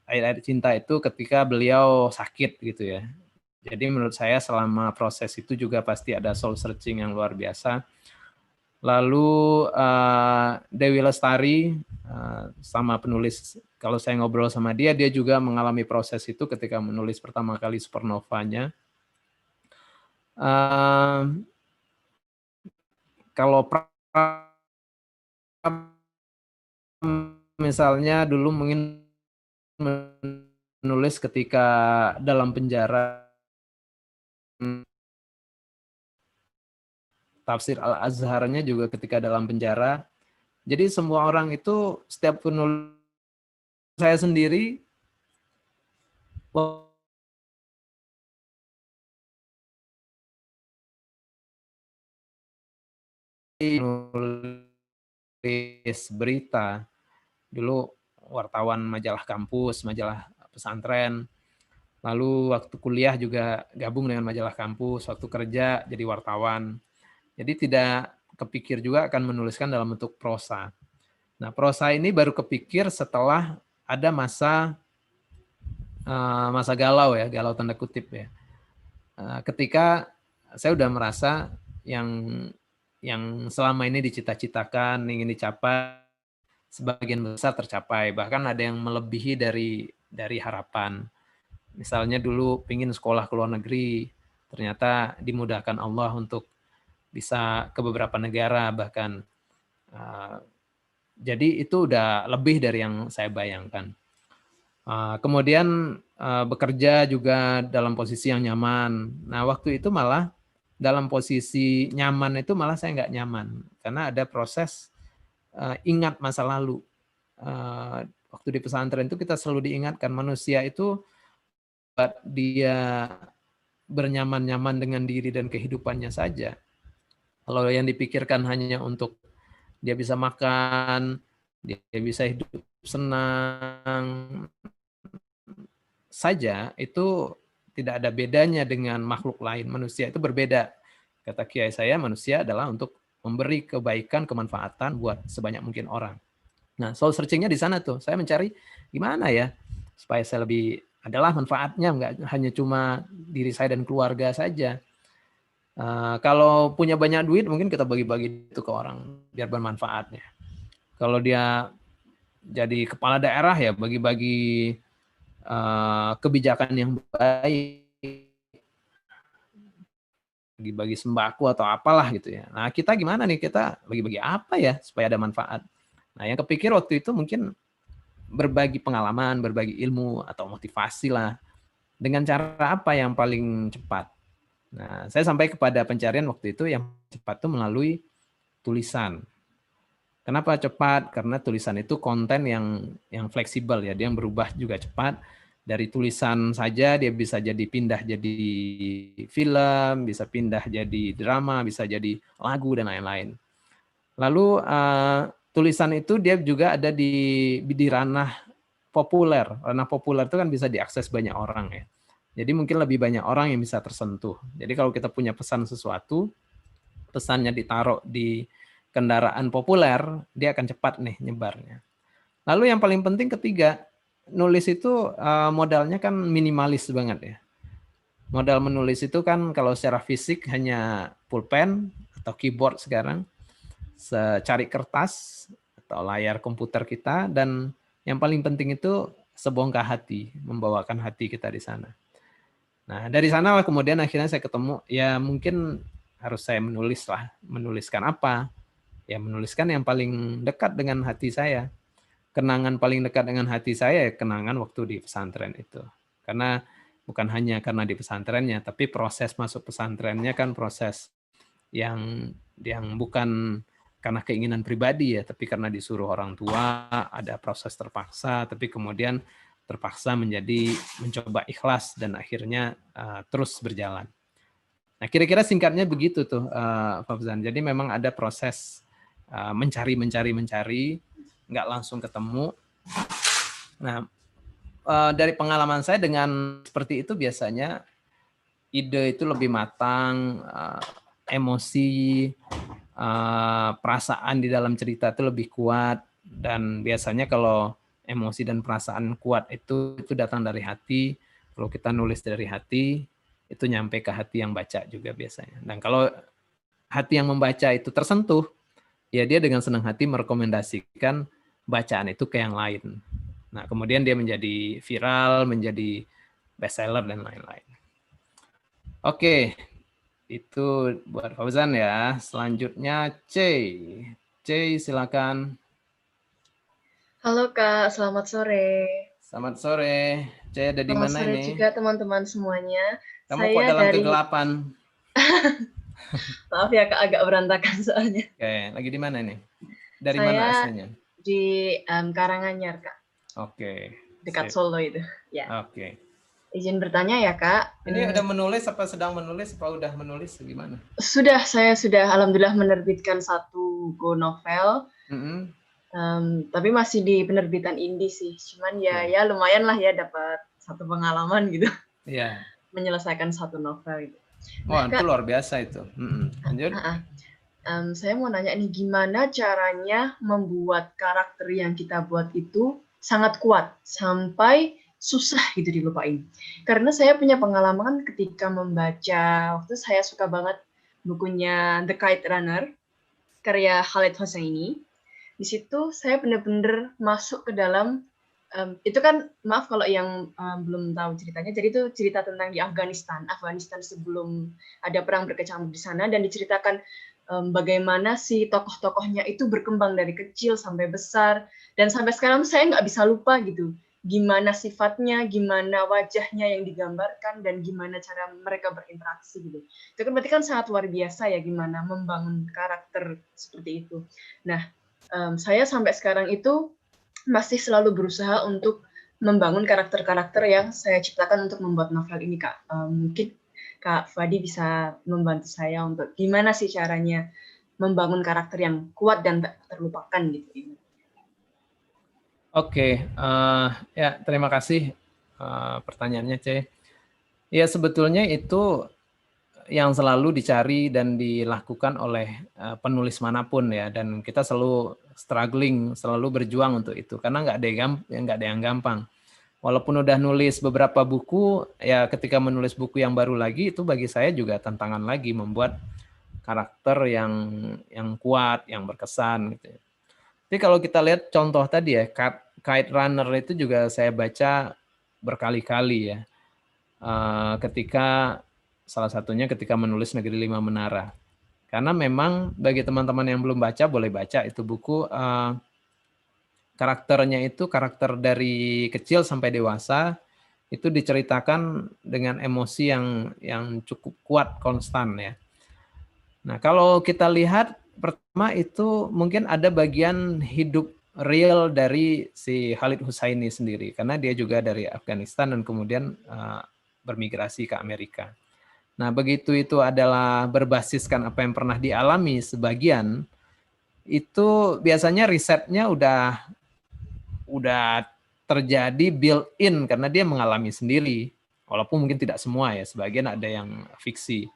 Air-Air Cinta itu ketika beliau sakit gitu ya. Jadi menurut saya selama proses itu juga pasti ada soul searching yang luar biasa. Lalu Dewi Lestari sama penulis, kalau saya ngobrol sama dia juga mengalami proses itu ketika menulis pertama kali Supernovanya. Kalau misalnya dulu mungkin menulis ketika dalam penjara, tafsir Al-Azharnya juga ketika dalam penjara. Jadi semua orang itu, setiap penulis, saya sendiri nulis berita, dulu wartawan majalah kampus, majalah pesantren, lalu waktu kuliah juga gabung dengan majalah kampus, waktu kerja jadi wartawan. Jadi tidak kepikir juga akan menuliskan dalam bentuk prosa. Nah, prosa ini baru kepikir setelah ada masa galau ya, galau tanda kutip ya. Ketika saya udah merasa yang selama ini dicita-citakan, ingin dicapai, sebagian besar tercapai, bahkan ada yang melebihi dari harapan. Misalnya dulu pingin sekolah ke luar negeri, ternyata dimudahkan Allah untuk bisa ke beberapa negara bahkan. Jadi itu udah lebih dari yang saya bayangkan. Kemudian bekerja juga dalam posisi yang nyaman. Nah, waktu itu malah dalam posisi nyaman itu malah saya nggak nyaman. Karena ada proses ingat masa lalu. Waktu di pesantren itu kita selalu diingatkan manusia itu buat dia bernyaman-nyaman dengan diri dan kehidupannya saja. Kalau yang dipikirkan hanya untuk dia bisa makan, dia bisa hidup senang saja, itu tidak ada bedanya dengan makhluk lain. Manusia itu berbeda. Kata kiai saya, manusia adalah untuk memberi kebaikan, kemanfaatan buat sebanyak mungkin orang. Nah, soul searching-nya di sana tuh. Saya mencari gimana ya supaya saya lebih adalah manfaatnya, nggak hanya cuma diri saya dan keluarga saja. Kalau punya banyak duit mungkin kita bagi-bagi itu ke orang biar bermanfaatnya. Kalau dia jadi kepala daerah ya bagi-bagi kebijakan yang baik, bagi-bagi sembako atau apalah gitu ya. Nah, kita gimana nih, kita bagi-bagi apa ya supaya ada manfaat. Nah, yang kepikir waktu itu mungkin berbagi pengalaman, berbagi ilmu atau motivasi lah. Dengan cara apa yang paling cepat? Nah, saya sampai kepada pencarian waktu itu yang cepat itu melalui tulisan. Kenapa cepat? Karena tulisan itu konten yang fleksibel ya, dia yang berubah juga cepat. Dari tulisan saja dia bisa jadi pindah jadi film, bisa pindah jadi drama, bisa jadi lagu dan lain-lain. Lalu tulisan itu dia juga ada di ranah populer. Ranah populer itu kan bisa diakses banyak orang ya. Jadi mungkin lebih banyak orang yang bisa tersentuh. Jadi kalau kita punya pesan sesuatu, pesannya ditaruh di kendaraan populer, dia akan cepat nih nyebarnya. Lalu yang paling penting ketiga, nulis itu modalnya kan minimalis banget ya. Modal menulis itu kan kalau secara fisik hanya pulpen atau keyboard sekarang, secari kertas atau layar komputer kita, dan yang paling penting itu sebongkah hati, membawakan hati kita di sana. Nah, dari sana kemudian akhirnya saya ketemu, ya mungkin harus saya menulis lah. Menuliskan apa? Ya menuliskan yang paling dekat dengan hati saya. Kenangan paling dekat dengan hati saya, kenangan waktu di pesantren itu. Karena bukan hanya karena di pesantrennya, tapi proses masuk pesantrennya kan proses yang bukan karena keinginan pribadi ya, tapi karena disuruh orang tua, ada proses terpaksa, tapi kemudian terpaksa mencoba ikhlas dan akhirnya terus berjalan. Nah, kira-kira singkatnya begitu tuh, Fafzan. Jadi memang ada proses mencari, nggak langsung ketemu. Nah, dari pengalaman saya dengan seperti itu biasanya ide itu lebih matang, emosi, perasaan di dalam cerita itu lebih kuat, dan biasanya kalau emosi dan perasaan kuat itu datang dari hati. Kalau kita nulis dari hati, itu nyampe ke hati yang baca juga biasanya. Dan kalau hati yang membaca itu tersentuh, ya dia dengan senang hati merekomendasikan bacaan itu ke yang lain. Nah, kemudian dia menjadi viral, menjadi bestseller dan lain-lain. Oke, itu buat Fauzan ya. Selanjutnya C, silakan. Halo Kak, selamat sore. Selamat sore. C ada di mana ini? Selamat sore juga teman-teman semuanya. Kamu kok dalam kegelapan? Maaf ya Kak, agak berantakan soalnya. Oke, lagi di mana nih? Dari mana aslinya? Di Karanganyar Kak. Oke. Dekat Solo itu. Ya. Oke. Izin bertanya ya Kak. Ini udah menulis apa sedang menulis apa udah menulis gimana? Saya sudah alhamdulillah menerbitkan satu go novel. Tapi masih di penerbitan indie sih. Cuman ya lumayan lah ya dapat satu pengalaman gitu. Iya. Menyelesaikan satu novel gitu. Nah, itu luar biasa itu. Lanjut. Saya mau nanya nih, gimana caranya membuat karakter yang kita buat itu sangat kuat sampai susah gitu dilupain. Karena saya punya pengalaman ketika membaca, waktu saya suka banget bukunya The Kite Runner, karya Khalid Hosseini. Di situ saya benar-benar masuk ke dalam, itu kan maaf kalau yang belum tahu ceritanya, jadi itu cerita tentang di Afghanistan sebelum ada perang berkecamuk di sana, dan diceritakan bagaimana si tokoh-tokohnya itu berkembang dari kecil sampai besar, dan sampai sekarang saya nggak bisa lupa gitu, gimana sifatnya, gimana wajahnya yang digambarkan, dan gimana cara mereka berinteraksi gitu. Itu kan berarti kan sangat luar biasa ya, gimana membangun karakter seperti itu. Nah, saya sampai sekarang itu masih selalu berusaha untuk membangun karakter-karakter yang saya ciptakan untuk membuat novel ini, Kak. Mungkin Kak Fadi bisa membantu saya untuk gimana sih caranya membangun karakter yang kuat dan tak terlupakan gitu. Oke, ya terima kasih pertanyaannya, C. Ya sebetulnya itu yang selalu dicari dan dilakukan oleh penulis manapun ya, dan kita selalu struggling, selalu berjuang untuk itu karena nggak ada yang gampang. Walaupun udah nulis beberapa buku, ya ketika menulis buku yang baru lagi itu bagi saya juga tantangan lagi membuat karakter yang kuat, yang berkesan gitu. Tapi kalau kita lihat contoh tadi ya, Kite Runner itu juga saya baca berkali-kali ya. Salah satunya ketika menulis Negeri Lima Menara. Karena memang bagi teman-teman yang belum baca, boleh baca itu buku. Karakternya itu karakter dari kecil sampai dewasa, itu diceritakan dengan emosi yang cukup kuat, konstan ya. Nah kalau kita lihat, pertama itu mungkin ada bagian hidup real dari si Khalid Hosseini sendiri, karena dia juga dari Afghanistan dan kemudian bermigrasi ke Amerika. Nah begitu itu adalah berbasiskan apa yang pernah dialami sebagian, itu biasanya risetnya udah terjadi built-in karena dia mengalami sendiri, walaupun mungkin tidak semua ya, sebagian ada yang fiksi.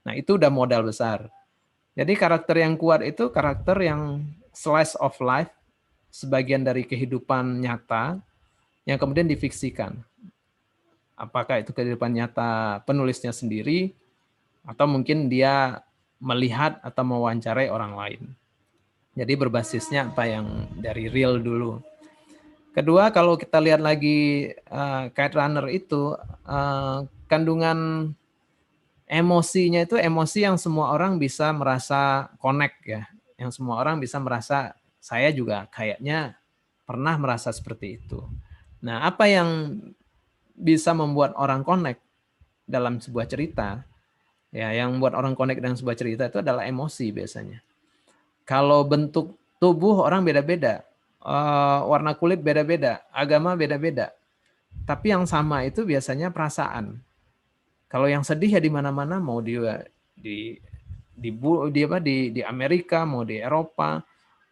Nah itu udah modal besar. Jadi karakter yang kuat itu karakter yang slice of life, sebagian dari kehidupan nyata yang kemudian difiksikan. Apakah itu kehidupan nyata penulisnya sendiri, atau mungkin dia melihat atau mewawancarai orang lain. Jadi berbasisnya apa yang dari real dulu. Kedua, kalau kita lihat lagi Kite Runner itu, kandungan emosinya itu emosi yang semua orang bisa merasa connect ya. Yang semua orang bisa merasa, saya juga kayaknya pernah merasa seperti itu. Nah, apa yang bisa membuat orang connect dalam sebuah cerita, ya, yang membuat orang connect dengan sebuah cerita itu adalah emosi biasanya. Kalau bentuk tubuh orang beda-beda, warna kulit beda-beda, agama beda-beda. Tapi yang sama itu biasanya perasaan. Kalau yang sedih ya di mana-mana, mau di Amerika, mau di Eropa,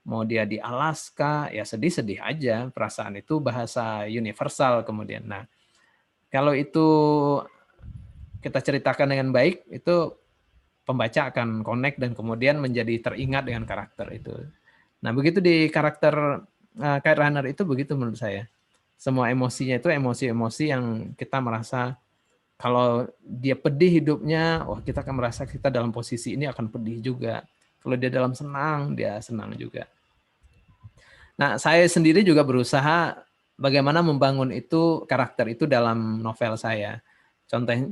mau dia di Alaska, ya sedih-sedih aja. Perasaan itu bahasa universal kemudian. Nah, kalau itu kita ceritakan dengan baik, itu pembaca akan connect dan kemudian menjadi teringat dengan karakter itu. Nah, begitu di karakter Kite Runner itu begitu menurut saya. Semua emosinya itu emosi-emosi yang kita merasa kalau dia pedih hidupnya, wah kita akan merasa kita dalam posisi ini akan pedih juga. Kalau dia dalam senang, dia senang juga. Nah, saya sendiri juga berusaha bagaimana membangun itu karakter itu dalam novel saya.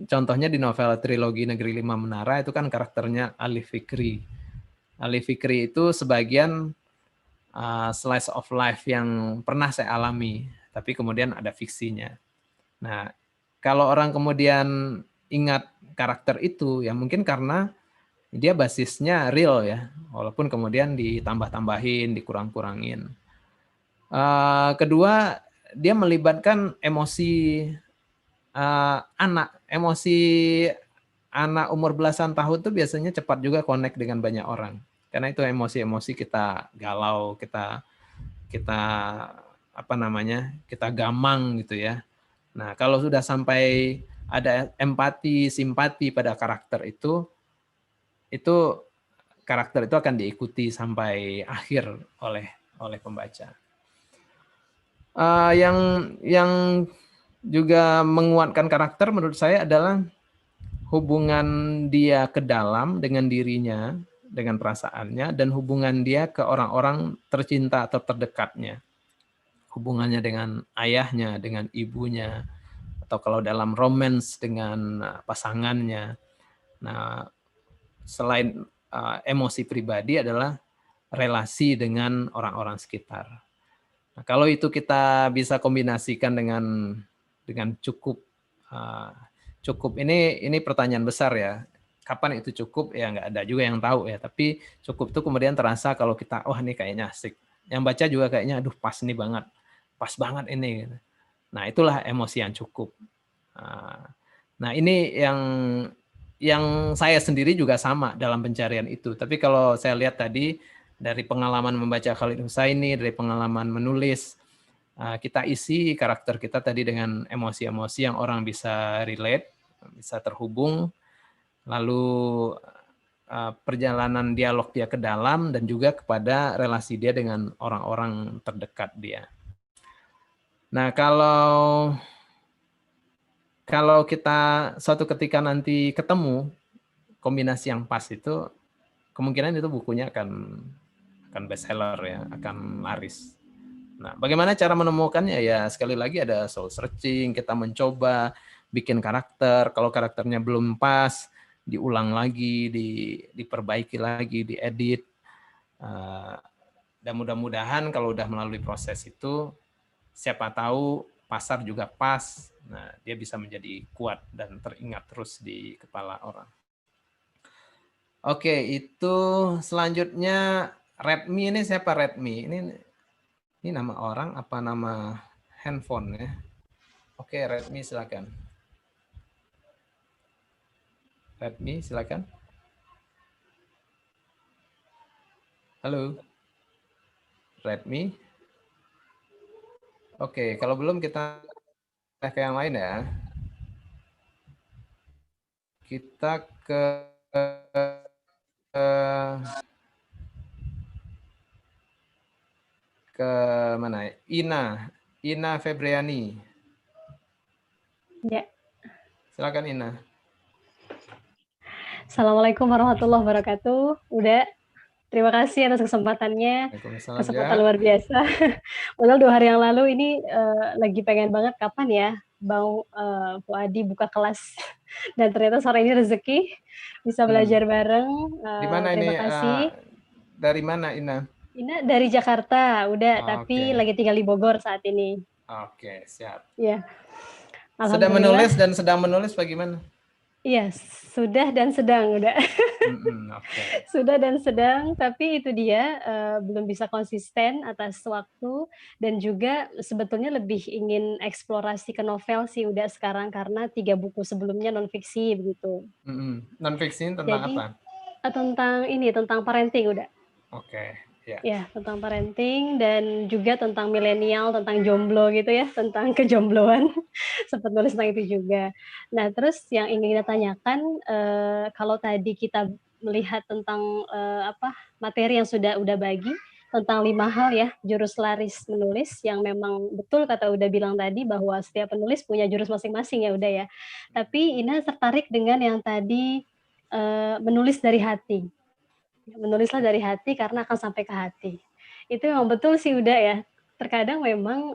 Contohnya di novel trilogi Negeri Lima Menara itu kan karakternya Ali Fikri. Ali Fikri itu sebagian slice of life yang pernah saya alami, tapi kemudian ada fiksinya. Nah, kalau orang kemudian ingat karakter itu, ya mungkin karena dia basisnya real ya, walaupun kemudian ditambah-tambahin, dikurang-kurangin. Kedua, dia melibatkan emosi emosi anak umur belasan tahun tuh biasanya cepat juga connect dengan banyak orang. Karena itu emosi-emosi kita galau, kita kita gamang gitu ya. Nah, kalau sudah sampai ada empati, simpati pada karakter itu karakter itu akan diikuti sampai akhir oleh pembaca. Yang juga menguatkan karakter menurut saya adalah hubungan dia ke dalam dengan dirinya, dengan perasaannya, dan hubungan dia ke orang-orang tercinta atau terdekatnya. Hubungannya dengan ayahnya, dengan ibunya, atau kalau dalam romance dengan pasangannya. Nah, selain emosi pribadi adalah relasi dengan orang-orang sekitar. Nah, kalau itu kita bisa kombinasikan dengan cukup ini pertanyaan besar ya. Kapan itu cukup ya nggak ada juga yang tahu ya. Tapi cukup itu kemudian terasa kalau kita ini kayaknya asik. Yang baca juga kayaknya aduh pas nih banget. Pas banget ini. Nah, itulah emosi yang cukup. Nah, ini yang saya sendiri juga sama dalam pencarian itu. Tapi kalau saya lihat tadi dari pengalaman membaca Khalid Hussaini, dari pengalaman menulis, kita isi karakter kita tadi dengan emosi-emosi yang orang bisa relate, bisa terhubung, lalu perjalanan dialog dia ke dalam dan juga kepada relasi dia dengan orang-orang terdekat dia. Nah, kalau kita suatu ketika nanti ketemu kombinasi yang pas itu, kemungkinan itu bukunya akan bestseller ya, akan laris. Nah, bagaimana cara menemukannya? Ya, sekali lagi ada soul searching, kita mencoba bikin karakter, kalau karakternya belum pas, diulang lagi, diperbaiki lagi, diedit. Dan mudah-mudahan kalau udah melalui proses itu, siapa tahu pasar juga pas, nah dia bisa menjadi kuat dan teringat terus di kepala orang. Oke, itu selanjutnya Redmi ini siapa Redmi? Ini nama orang apa nama handphone ya? Oke, Redmi silakan. Redmi silakan. Halo. Redmi. Oke, kalau belum kita ke yang lain ya. Kita ke mana? Ina Febriani. Ya. Silakan Ina. Assalamualaikum warahmatullahi wabarakatuh. Udah, terima kasih atas kesempatannya. Kesempatan luar biasa. Padahal 2 hari yang lalu ini lagi pengen banget kapan ya Bang Fuadi buka kelas. Dan ternyata sore ini rezeki bisa belajar bareng. Di mana terima ini? kasih. Dari mana Ina? Ina dari Jakarta, udah, tapi lagi tinggal di Bogor saat ini. Oke, siap. Ya. Sedang menulis dan sedang menulis bagaimana? Iya, sudah dan sedang udah. Okay. Sudah dan sedang, tapi itu dia, belum bisa konsisten atas waktu dan juga sebetulnya lebih ingin eksplorasi ke novel sih udah sekarang karena 3 buku sebelumnya non-fiksi begitu. Non-fiksi tentang Jadi, apa? tentang ini, tentang parenting udah. Oke, ya. Ya, tentang parenting dan juga tentang milenial, tentang jomblo gitu ya, tentang kejombloan. Sempat nulis tentang itu juga. Nah, terus yang ingin kita tanyakan, kalau tadi kita melihat tentang, materi yang udah bagi, tentang 5 hal ya, jurus laris menulis yang memang betul kata udah bilang tadi bahwa setiap penulis punya jurus masing-masing ya udah ya. Tapi Ina tertarik dengan yang tadi, menulis dari hati. Menulislah dari hati karena akan sampai ke hati. Itu memang betul sih udah ya. Terkadang memang,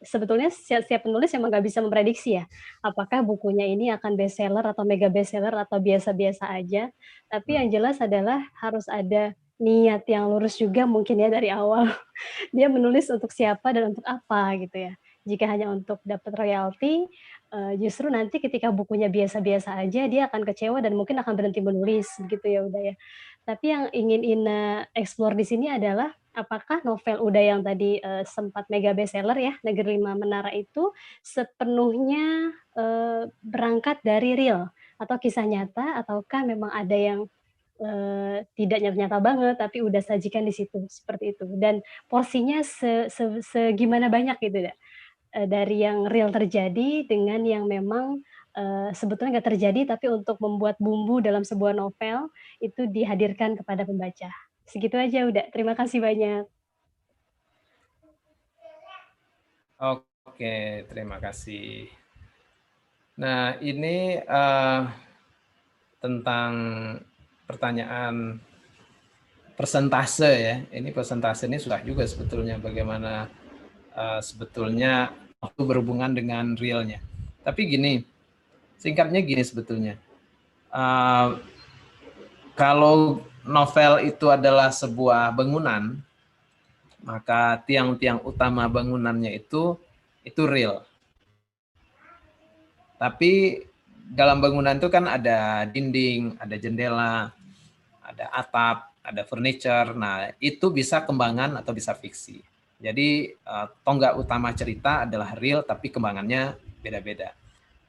sebetulnya setiap penulis memang nggak bisa memprediksi ya, apakah bukunya ini akan bestseller atau mega bestseller atau biasa-biasa aja. Tapi yang jelas adalah harus ada niat yang lurus juga mungkin ya dari awal. Dia menulis untuk siapa dan untuk apa gitu ya. Jika hanya untuk dapat royalti, justru nanti ketika bukunya biasa-biasa aja dia akan kecewa dan mungkin akan berhenti menulis begitu ya udah ya. Tapi yang ingin Ina explore di sini adalah apakah novel Uda yang tadi, sempat mega bestseller ya, Negeri Lima Menara itu sepenuhnya, berangkat dari real atau kisah nyata ataukah memang ada yang, tidak nyata-nyata banget tapi udah sajikan di situ, seperti itu. Dan porsinya segimana banyak gitu ya, dari yang real terjadi dengan yang memang, sebetulnya nggak terjadi tapi untuk membuat bumbu dalam sebuah novel, itu dihadirkan kepada pembaca. Segitu aja udah, terima kasih banyak. Oke, terima kasih. Nah, ini tentang pertanyaan persentase ya. Ini persentase ini sudah juga sebetulnya bagaimana sebetulnya waktu berhubungan dengan realnya. Tapi gini, singkatnya gini sebetulnya. Kalau novel itu adalah sebuah bangunan, maka tiang-tiang utama bangunannya itu real. Tapi dalam bangunan itu kan ada dinding, ada jendela, ada atap, ada furniture. Nah, itu bisa kembangan atau bisa fiksi. Jadi tonggak utama cerita adalah real tapi kembangannya beda-beda.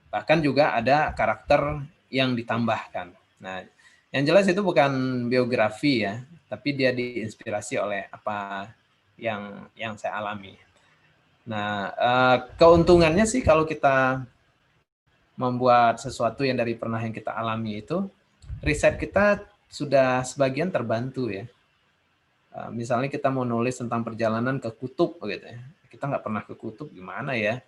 Bahkan juga ada karakter yang ditambahkan. Nah, yang jelas itu bukan biografi ya, tapi dia diinspirasi oleh apa yang saya alami. Nah, keuntungannya sih kalau kita membuat sesuatu yang dari pernah yang kita alami itu, riset kita sudah sebagian terbantu ya. Misalnya kita mau nulis tentang perjalanan ke kutub gitu ya. Kita nggak pernah ke kutub, gimana ya?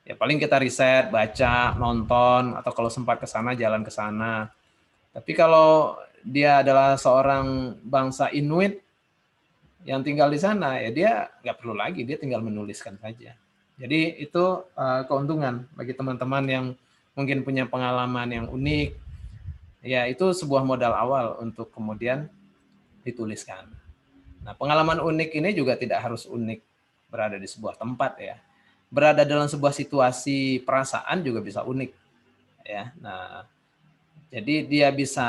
Ya paling kita riset, baca, nonton, atau kalau sempat ke sana jalan ke sana. Tapi kalau dia adalah seorang bangsa Inuit yang tinggal di sana, ya dia nggak perlu lagi, dia tinggal menuliskan saja. Jadi itu keuntungan bagi teman-teman yang mungkin punya pengalaman yang unik, ya itu sebuah modal awal untuk kemudian dituliskan. Nah, pengalaman unik ini juga tidak harus unik berada di sebuah tempat ya. Berada dalam sebuah situasi perasaan juga bisa unik ya. Nah, jadi dia bisa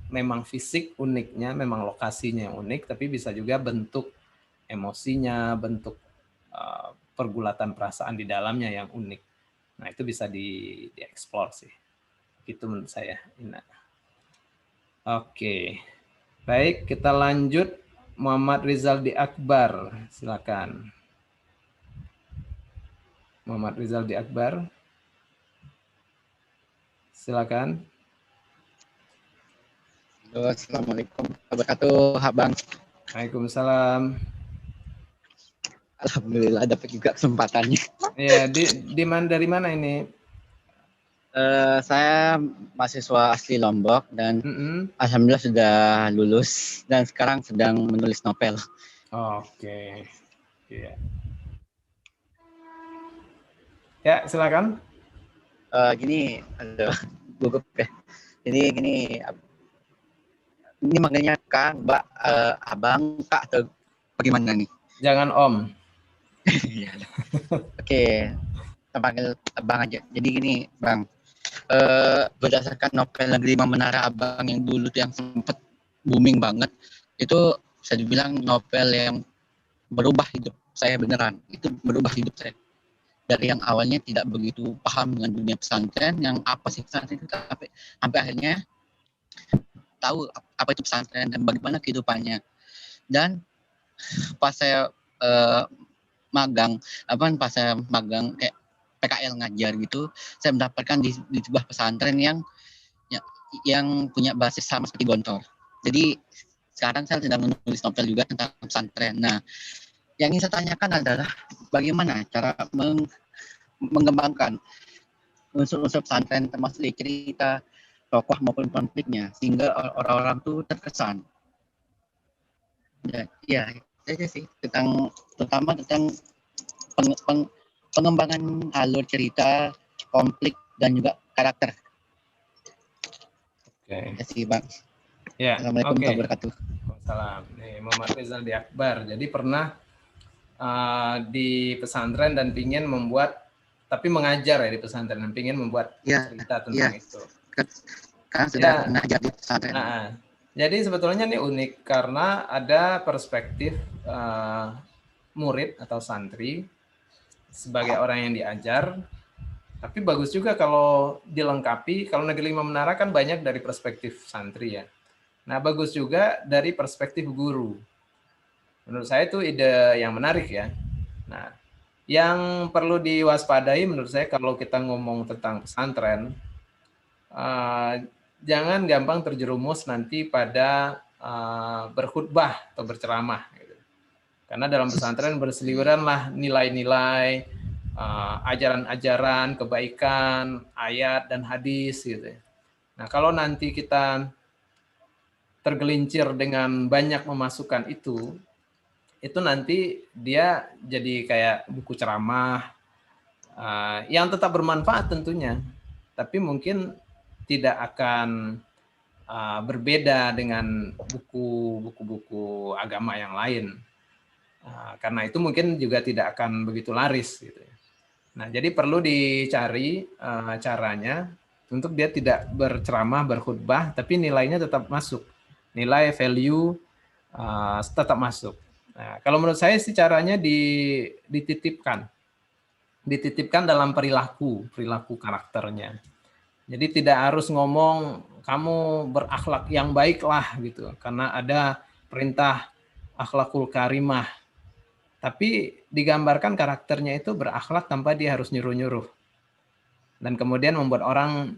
memang fisik uniknya, memang lokasinya yang unik, tapi bisa juga bentuk emosinya, bentuk pergulatan perasaan di dalamnya yang unik. Nah, itu bisa dieksplor sih. Gitu menurut saya. Oke. Baik, kita lanjut. Muhammad Rizaldi Akbar, silakan. Muhammad Rizaldi Akbar. Silakan. Halo, Assalamualaikum wabarakatuh, Abang. Waalaikumsalam. Alhamdulillah dapat juga kesempatannya. Ya, dari mana ini? Saya mahasiswa asli Lombok dan alhamdulillah sudah lulus dan sekarang sedang menulis novel. Oke. Iya. Ya, silakan. Gini, aduh, gugup ya. Jadi gini, ini manggilnya Kang, Mbak, Abang, Kak atau bagaimana nih? Jangan Om. Oke, kita panggil Abang aja. Jadi gini, Bang. berdasarkan novel Negeri Lima Menara Abang yang dulu tuh yang sempat booming banget, itu bisa dibilang novel yang berubah hidup saya beneran. Itu berubah hidup saya. Dari yang awalnya tidak begitu paham dengan dunia pesantren, yang apa sih pesantren itu, sampai akhirnya tahu apa itu pesantren dan bagaimana kehidupannya. Dan pas saya magang kayak PKL ngajar gitu, saya mendapatkan di sebuah pesantren yang punya basis sama seperti Gontor. Jadi sekarang saya sedang menulis novel juga tentang pesantren. Nah, yang ingin saya tanyakan adalah bagaimana cara mengembangkan unsur-unsur pesantren, termasuk dari cerita, tokoh maupun konfliknya, sehingga orang-orang tuh terkesan. Ya, itu sih terutama tentang pengembangan alur cerita, konflik, dan juga karakter. Oke. Terima kasih, Bang. Ya, Assalamualaikum warahmatullahi wabarakatuh. Waalaikumsalam. Nih, Muhammad Rizaldi Akbar. Jadi pernah di pesantren dan pingin membuat, tapi mengajar ya di pesantren dan pingin membuat cerita tentang itu. Kan sudah mengajar di pesantren. Jadi sebetulnya ini unik karena ada perspektif murid atau santri sebagai orang yang diajar, tapi bagus juga kalau dilengkapi. Kalau Negeri Lima Menara kan banyak dari perspektif santri ya. Nah, bagus juga dari perspektif guru. Menurut saya itu ide yang menarik ya. Nah, yang perlu diwaspadai menurut saya kalau kita ngomong tentang pesantren, jangan gampang terjerumus nanti pada berkhutbah atau berceramah. Gitu. Karena dalam pesantren berseliweranlah nilai-nilai, ajaran-ajaran, kebaikan, ayat dan hadis gitu. Nah, kalau nanti kita tergelincir dengan banyak memasukkan itu nanti dia jadi kayak buku ceramah yang tetap bermanfaat tentunya, tapi mungkin tidak akan berbeda dengan buku-buku agama yang lain. Karena itu mungkin juga tidak akan begitu laris gitu. Nah, jadi perlu dicari caranya untuk dia tidak berceramah, berkhutbah, tapi nilainya tetap masuk. Nilai value tetap masuk. Nah, kalau menurut saya sih caranya dititipkan dalam perilaku karakternya. Jadi tidak harus ngomong kamu berakhlak yang baik lah gitu, karena ada perintah akhlakul karimah. Tapi digambarkan karakternya itu berakhlak tanpa dia harus nyuruh-nyuruh. Dan kemudian membuat orang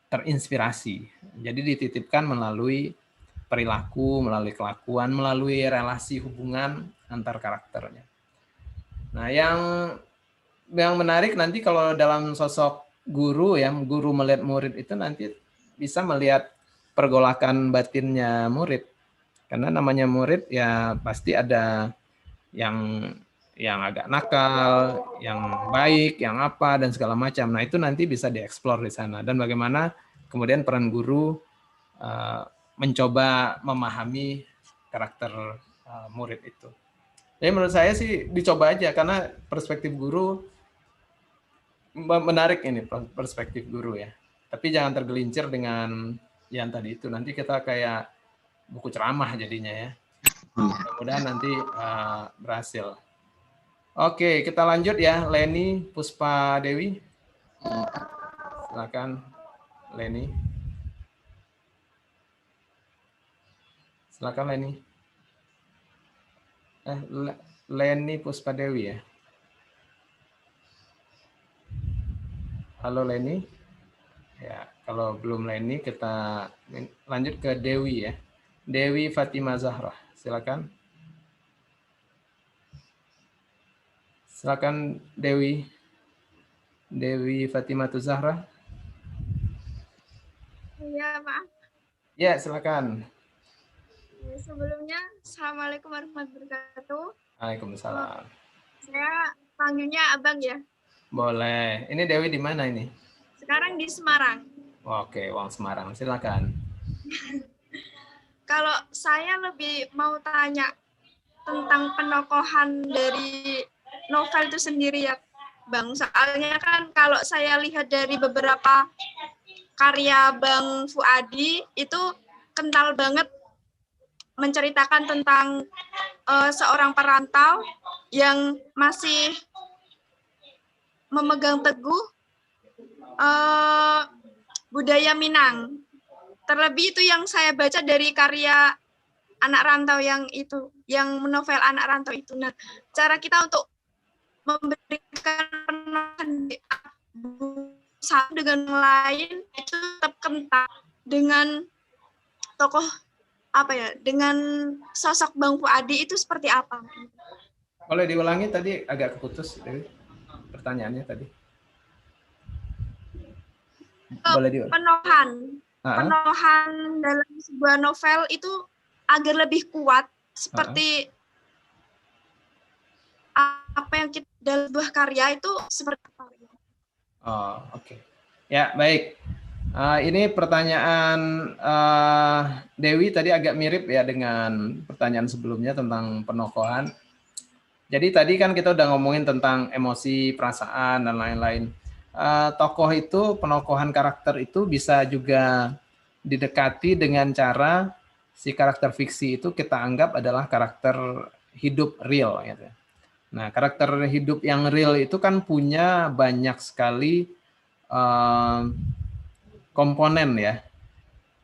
terinspirasi. Jadi dititipkan melalui perilaku, melalui kelakuan, melalui relasi hubungan antar karakternya. Nah, yang menarik nanti kalau dalam sosok guru ya, guru melihat murid itu nanti bisa melihat pergolakan batinnya murid. Karena namanya murid ya pasti ada yang agak nakal, yang baik, yang apa dan segala macam. Nah, itu nanti bisa dieksplor di sana. Dan bagaimana kemudian peran guru mencoba memahami karakter murid itu. Jadi menurut saya sih dicoba aja, karena perspektif guru menarik ini, perspektif guru ya. Tapi jangan tergelincir dengan yang tadi itu. Nanti kita kayak buku ceramah jadinya ya. Mudah-mudahan nanti berhasil. Oke, kita lanjut ya. Leni Puspa Dewi. Silakan Leni. Silakan Leni. Leni Puspa Dewi ya. Halo Leni. Ya, kalau belum Leni kita lanjut ke Dewi ya. Dewi Fatima Zahra. Silakan. Silakan Dewi. Dewi Fatima Zahra. Iya, maaf. Ya, silakan. Sebelumnya, Assalamualaikum warahmatullahi wabarakatuh. Waalaikumsalam. Saya panggilnya Abang ya. Boleh. Ini Dewi di mana ini? Sekarang di Semarang. Oke, Wong Semarang. Silakan. Kalau saya lebih mau tanya tentang penokohan dari novel itu sendiri ya, Bang. Soalnya kan kalau saya lihat dari beberapa karya Bang Fuadi itu kental banget menceritakan tentang seorang perantau yang masih memegang teguh budaya Minang. Terlebih itu yang saya baca dari karya anak rantau yang itu, yang novel anak rantau itu. Nah, cara kita untuk memberikan penonton satu dengan lain itu tetap kental dengan tokoh apa ya, dengan sosok Bang Fuadi itu seperti apa? Boleh diulangi tadi, agak keputus Dewi, pertanyaannya tadi. Boleh diulangi. Penohan dalam sebuah novel itu agar lebih kuat seperti apa yang kita dalam sebuah karya itu seperti apa? Oh, oke. Ya, baik. Ini pertanyaan Dewi tadi agak mirip ya dengan pertanyaan sebelumnya tentang penokohan. Jadi tadi kan kita udah ngomongin tentang emosi, perasaan, dan lain-lain. Tokoh itu, penokohan karakter itu bisa juga didekati dengan cara si karakter fiksi itu kita anggap adalah karakter hidup real. Gitu. Nah, karakter hidup yang real itu kan punya banyak sekali komponen ya.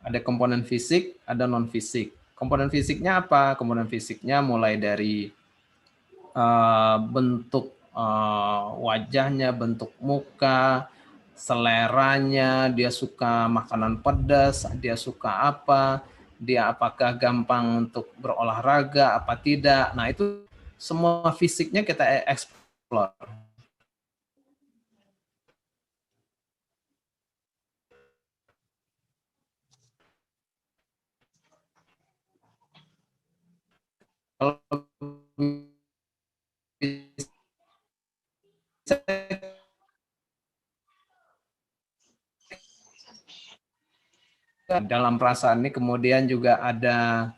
Ada komponen fisik, ada non-fisik. Komponen fisiknya apa? Komponen fisiknya mulai dari bentuk wajahnya, bentuk muka, seleranya, dia suka makanan pedas, dia suka apa, dia apakah gampang untuk berolahraga, apa tidak. Nah, itu semua fisiknya kita explore. Kalau dalam perasaan ini kemudian juga ada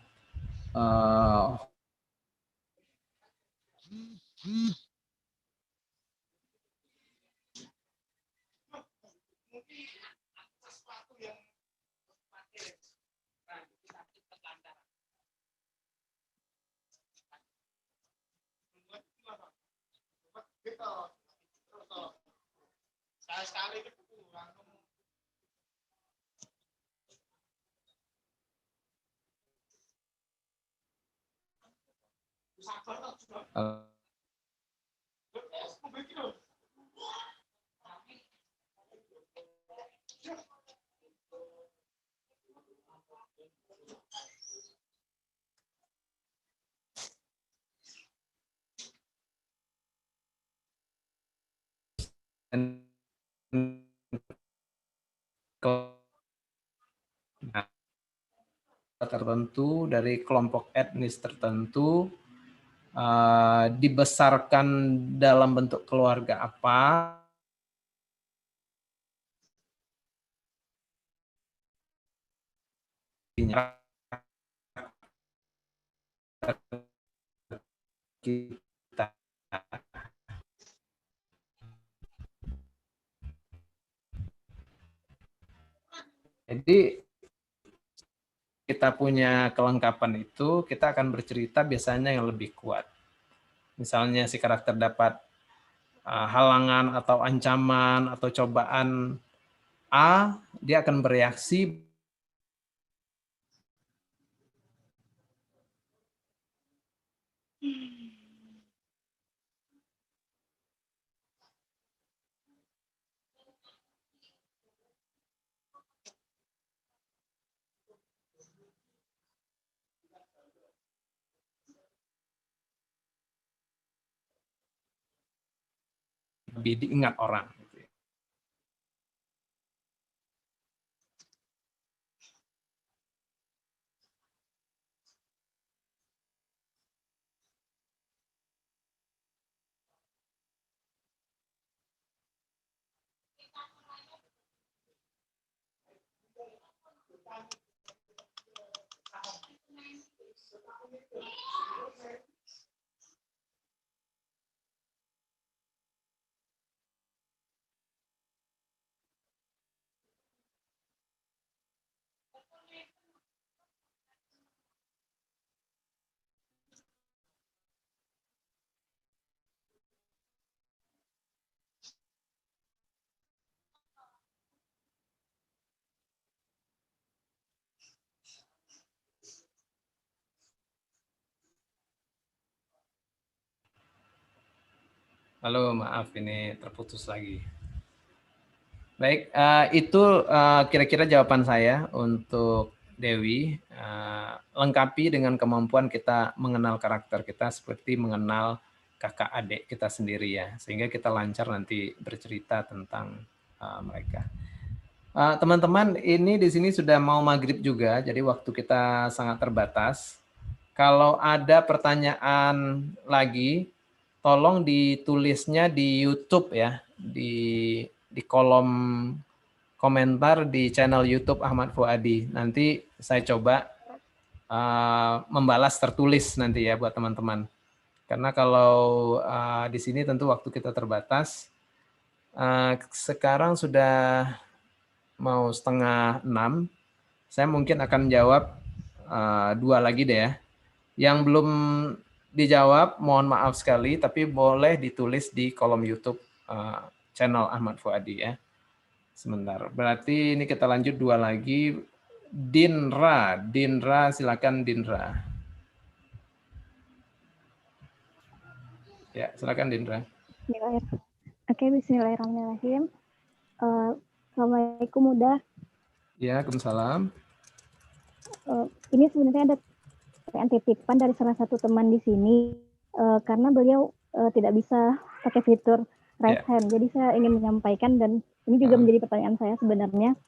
tertentu dari kelompok etnis tertentu dibesarkan dalam bentuk keluarga apa, kita jadi kita punya kelengkapan itu, kita akan bercerita biasanya yang lebih kuat. Misalnya si karakter dapat halangan atau ancaman atau cobaan A, dia akan bereaksi lebih diingat orang. Halo, maaf ini terputus lagi. Baik, itu kira-kira jawaban saya untuk Dewi. Lengkapi dengan kemampuan kita mengenal karakter kita seperti mengenal kakak adik kita sendiri ya, sehingga kita lancar nanti bercerita tentang mereka. Teman-teman, ini di sini sudah mau maghrib juga, jadi waktu kita sangat terbatas. Kalau ada pertanyaan lagi, tolong ditulisnya di YouTube ya, di kolom komentar di channel YouTube Ahmad Fuadi. Nanti saya coba membalas tertulis nanti ya buat teman-teman. Karena kalau di sini tentu waktu kita terbatas. Sekarang sudah mau 5:30, saya mungkin akan jawab 2 lagi deh ya. Yang belum dijawab, mohon maaf sekali, tapi boleh ditulis di kolom YouTube channel Ahmad Fuadi ya. Sebentar, berarti ini kita lanjut 2 lagi. Dinra silakan Dinra. Ya, silakan Dinra. Oke, bismillahirrahmanirrahim. Assalamualaikum Uda. Ya, waalaikumsalam. Ini sebenarnya ada pertanyaan titipan dari salah satu teman di sini, karena beliau tidak bisa pakai fitur raise hand. Jadi saya ingin menyampaikan, dan ini juga menjadi pertanyaan saya sebenarnya.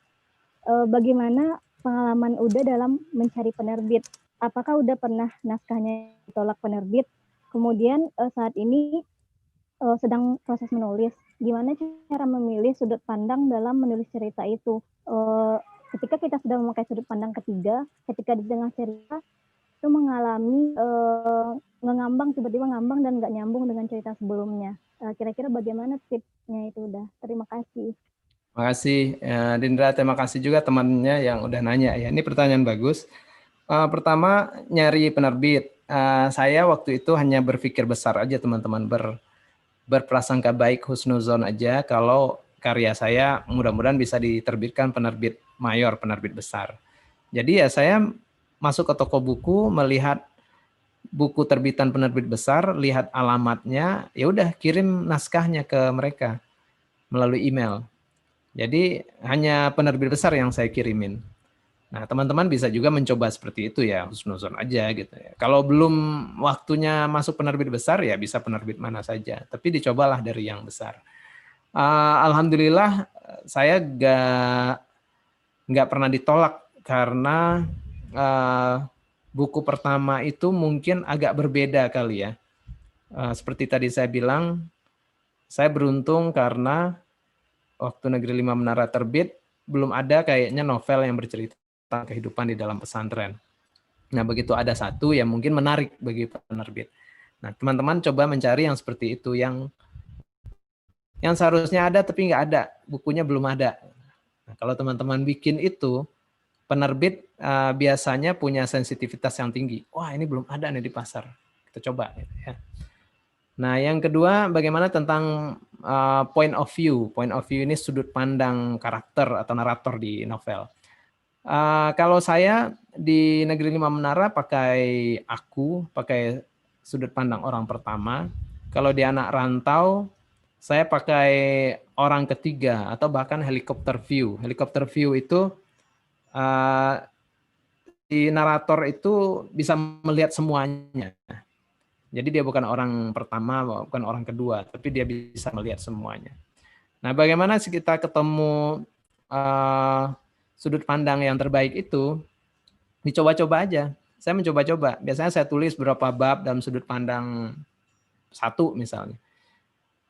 Bagaimana pengalaman Uda dalam mencari penerbit? Apakah Uda pernah naskahnya ditolak penerbit? Kemudian saat ini sedang proses menulis. Gimana cara memilih sudut pandang dalam menulis cerita itu? Ketika kita sudah memakai sudut pandang ketiga, ketika di tengah cerita itu mengalami ngambang, tiba-tiba ngambang dan nggak nyambung dengan cerita sebelumnya. Kira-kira bagaimana tipsnya itu Udah? Terima kasih. Terima kasih Dindra, terima kasih juga temannya yang udah nanya ya. Ini pertanyaan bagus. Pertama, nyari penerbit. Saya waktu itu hanya berpikir besar aja teman-teman, berprasangka baik, husnuzon aja kalau karya saya mudah-mudahan bisa diterbitkan penerbit mayor, penerbit besar. Jadi ya saya masuk ke toko buku, melihat buku terbitan penerbit besar, lihat alamatnya, ya udah kirim naskahnya ke mereka melalui email. Jadi hanya penerbit besar yang saya kirimin. Nah, teman-teman bisa juga mencoba seperti itu ya, husnuzon aja gitu ya. Kalau belum waktunya masuk penerbit besar ya bisa penerbit mana saja, tapi dicobalah dari yang besar. Alhamdulillah saya nggak pernah ditolak karena buku pertama itu mungkin agak berbeda kali ya. Seperti tadi saya bilang, saya beruntung karena waktu Negeri 5 Menara terbit, belum ada kayaknya novel yang bercerita tentang kehidupan di dalam pesantren. Nah, begitu ada satu yang mungkin menarik bagi penerbit. Nah, teman-teman coba mencari yang seperti itu, yang seharusnya ada tapi nggak ada, bukunya belum ada. Nah, kalau teman-teman bikin itu, penerbit biasanya punya sensitivitas yang tinggi. Wah, ini belum ada nih di pasar. Kita coba. Ya. Nah, yang kedua, bagaimana tentang point of view. Point of view ini sudut pandang karakter atau narator di novel. Kalau saya di Negeri 5 Menara pakai sudut pandang orang pertama. Kalau di Anak Rantau, saya pakai orang ketiga atau bahkan helikopter view. Helikopter view itu di narator itu bisa melihat semuanya. Jadi dia bukan orang pertama, bukan orang kedua, tapi dia bisa melihat semuanya. Nah, bagaimana sih kita ketemu sudut pandang yang terbaik itu? Dicoba-coba aja. Saya mencoba-coba. Biasanya saya tulis beberapa bab dalam sudut pandang 1 misalnya.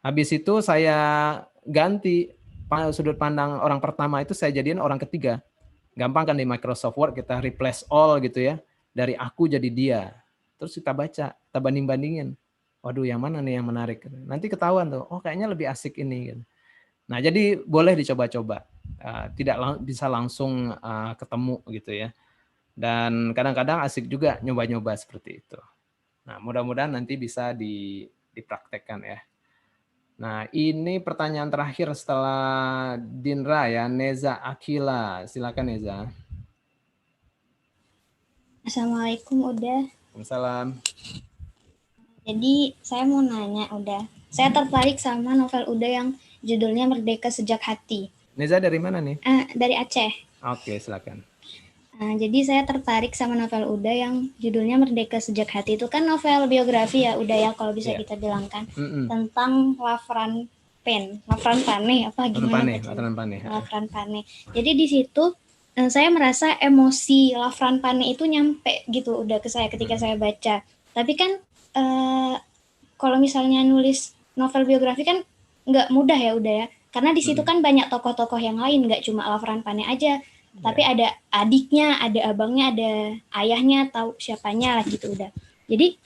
Habis itu saya ganti sudut pandang orang pertama itu saya jadiin orang ketiga. Gampang kan di Microsoft Word kita replace all gitu ya. Dari aku jadi dia. Terus kita baca, kita banding-bandingin. Waduh, yang mana nih yang menarik? Nanti ketahuan tuh, oh kayaknya lebih asik ini. Nah, jadi boleh dicoba-coba. Tidak bisa langsung ketemu gitu ya. Dan kadang-kadang asik juga nyoba-nyoba seperti itu. Nah, mudah-mudahan nanti bisa dipraktekkan ya. Nah, ini pertanyaan terakhir setelah Dinra ya, Neza Akila. Silakan Neza. Assalamualaikum Uda. Waalaikumsalam. Jadi saya mau nanya Uda, Saya tertarik sama novel Uda yang judulnya Merdeka Sejak Hati. Neza dari mana nih? Dari Aceh. Oke, silakan. Jadi saya tertarik sama novel Uda yang judulnya Merdeka Sejak Hati. Itu kan novel biografi ya, Uda ya, kalau bisa kita bilang kan. Tentang Lavran Pane, apa gimana? Lavran Pane. Jadi di situ saya merasa emosi Lavran Pane itu nyampe gitu udah ke saya ketika saya baca. Tapi kan kalau misalnya nulis novel biografi kan nggak mudah ya udah ya, karena di situ kan banyak tokoh-tokoh yang lain, nggak cuma Lavran Pane aja, tapi ada adiknya, ada abangnya, ada ayahnya, tahu siapanya lah gitu udah. Jadi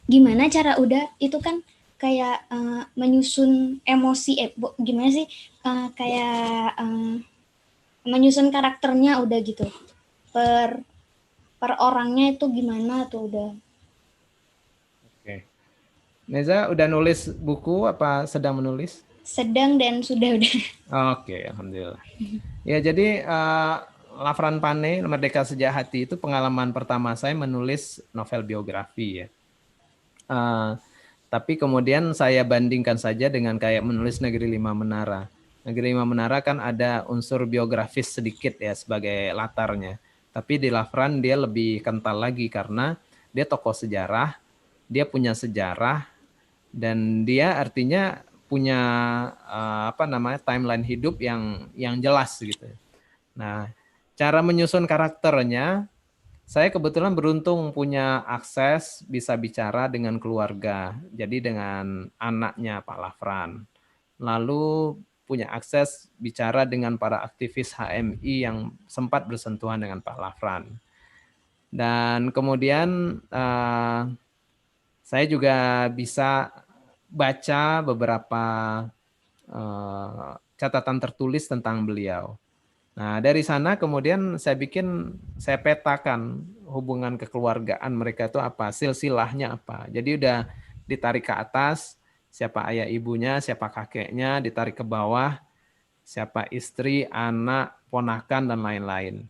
gimana cara udah itu kan kayak menyusun emosi, gimana sih kayak menyusun karakternya udah gitu, per orangnya itu gimana tuh udah. Neza udah nulis buku apa sedang menulis? Sedang dan sudah udah. Oke, alhamdulillah. Ya jadi Lavran Pane, Merdeka Sejak Hati itu pengalaman pertama saya menulis novel biografi ya. Tapi kemudian saya bandingkan saja dengan kayak menulis Negeri Lima Menara. Negeri Lima Menara kan ada unsur biografis sedikit ya sebagai latarnya. Tapi di Lavran dia lebih kental lagi karena dia tokoh sejarah, dia punya sejarah, dan dia artinya punya timeline hidup yang jelas gitu. Nah, cara menyusun karakternya, saya kebetulan beruntung punya akses bisa bicara dengan keluarga, jadi dengan anaknya Pak Lavran. Lalu punya akses bicara dengan para aktivis HMI yang sempat bersentuhan dengan Pak Lavran. Dan kemudian saya juga bisa baca beberapa catatan tertulis tentang beliau. Nah, dari sana kemudian saya petakan hubungan kekeluargaan mereka itu apa, silsilahnya apa. Jadi udah ditarik ke atas, siapa ayah ibunya, siapa kakeknya, ditarik ke bawah, siapa istri, anak, ponakan, dan lain-lain.